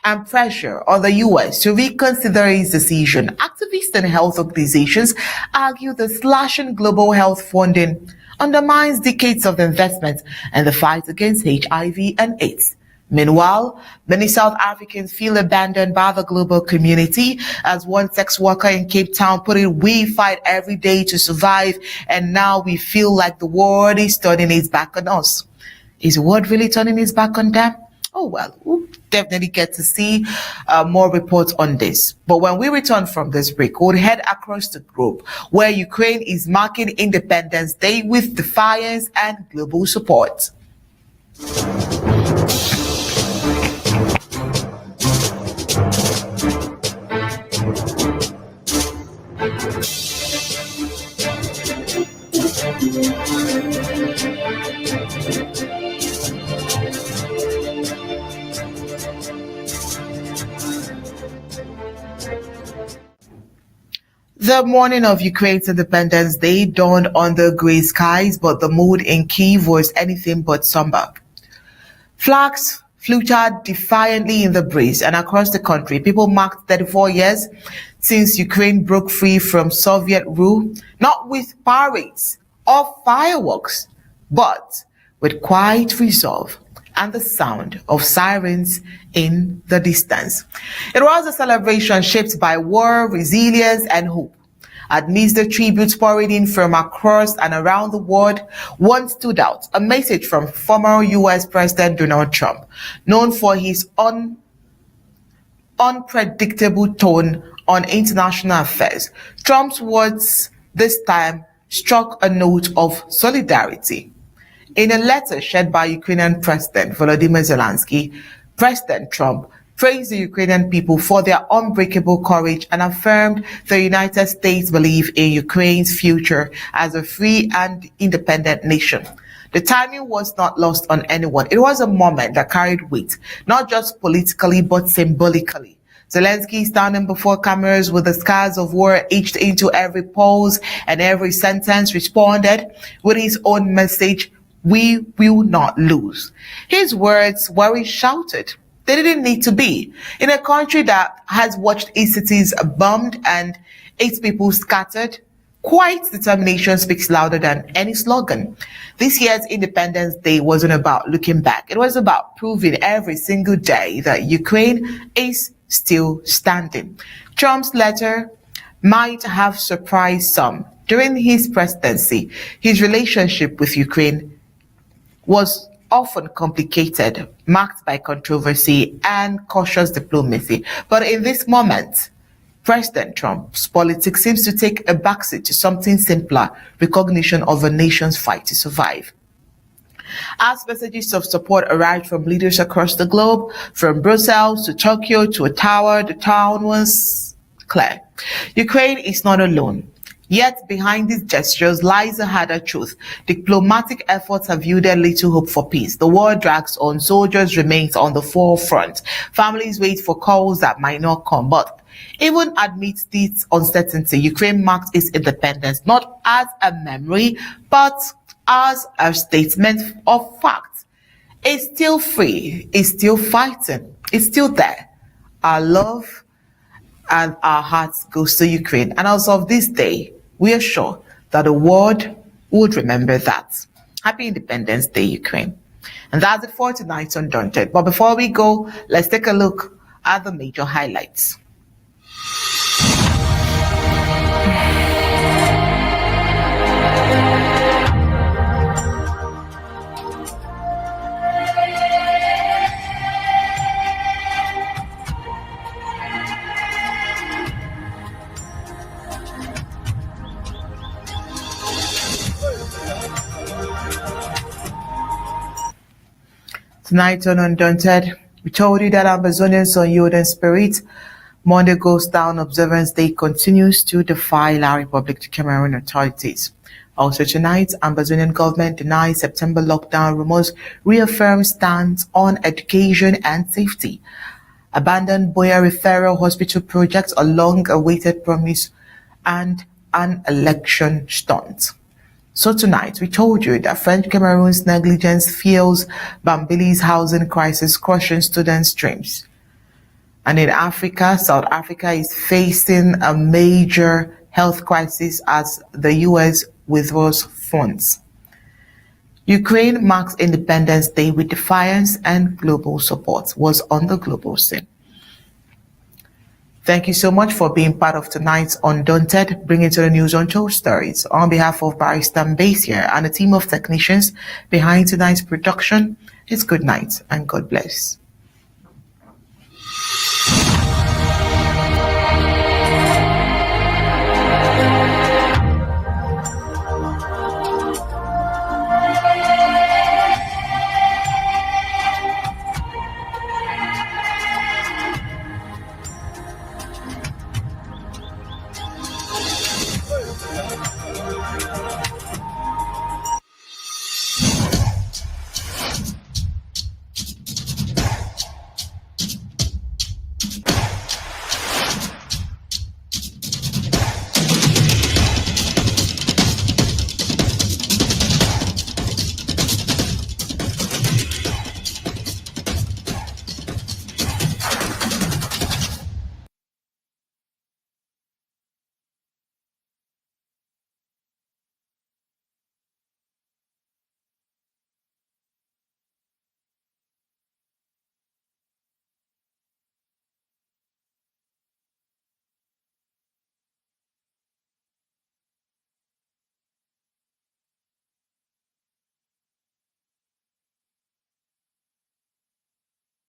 and pressure on the US to reconsider its decision. Activists and health organizations argue the slashing global health funding undermines decades of investment in the fight against HIV and AIDS. Meanwhile, many South Africans feel abandoned by the global community. As one sex worker in Cape Town put it, we fight every day to survive, and now we feel like the world is turning its back on us. Is the world really turning its back on them? Oh well, we'll definitely get to see more reports on this. But when we return from this break, we'll head across the globe where Ukraine is marking Independence Day with defiance and global support. The morning of Ukraine's Independence Day dawned under gray skies, but the mood in Kyiv was anything but somber. Flags fluttered defiantly in the breeze, and across the country, people marked 34 years since Ukraine broke free from Soviet rule, not with parades or fireworks, but with quiet resolve and the sound of sirens in the distance. It was a celebration shaped by war, resilience, and hope. Amidst the tributes pouring in from across and around the world, one stood out, a message from former US President Donald Trump, known for his unpredictable tone on international affairs. Trump's words this time struck a note of solidarity. In a letter shared by Ukrainian President Volodymyr Zelensky, President Trump praised the Ukrainian people for their unbreakable courage and affirmed the United States' belief in Ukraine's future as a free and independent nation. The timing was not lost on anyone. It was a moment that carried weight, not just politically, but symbolically. Zelensky, standing before cameras with the scars of war etched into every pose and every sentence, responded with his own message: "We will not lose." His words weren't shouted. They didn't need to be. In a country that has watched its cities bombed and its people scattered, quiet determination speaks louder than any slogan. This year's Independence Day wasn't about looking back. It was about proving every single day that Ukraine is still standing. Trump's letter might have surprised some. During his presidency, his relationship with Ukraine was often complicated, marked by controversy and cautious diplomacy. But in this moment, President Trump's politics seems to take a backseat to something simpler: recognition of a nation's fight to survive. As messages of support arrived from leaders across the globe, from Brussels to Tokyo to Ottawa, the tone was clear. Ukraine is not alone. Yet behind these gestures lies a harder truth. Diplomatic efforts have yielded little hope for peace. The war drags on. Soldiers remain on the forefront. Families wait for calls that might not come. But even amidst this uncertainty, Ukraine marked its independence not as a memory, but as a statement of fact. It's still free. It's still fighting. It's still there. Our love and our hearts goes to Ukraine. And as of this day, we are sure that the world would remember that. Happy Independence Day, Ukraine. And that's it for tonight's Undaunted. But before we go, let's take a look at the major highlights. Tonight on Undaunted, we told you that Ambazonians on Yield and Spirit. Monday goes down, Observance Day continues to defy La Republic to Cameroun authorities. Also tonight, Ambazonian government denies September lockdown rumors, reaffirms stance on education and safety. Abandoned Buea Referral Hospital project, a long-awaited promise, and an election stunt. So tonight, we told you that French Cameroun's negligence fuels Bambili's housing crisis, crushing students' dreams. And in Africa, South Africa is facing a major health crisis as the US withdraws funds. Ukraine marks Independence Day with defiance and global support was on the global scene. Thank you so much for being part of tonight's Undaunted, bringing to the news untold stories. On behalf of Barrister Mbeseha and a team of technicians behind tonight's production, it's good night and God bless.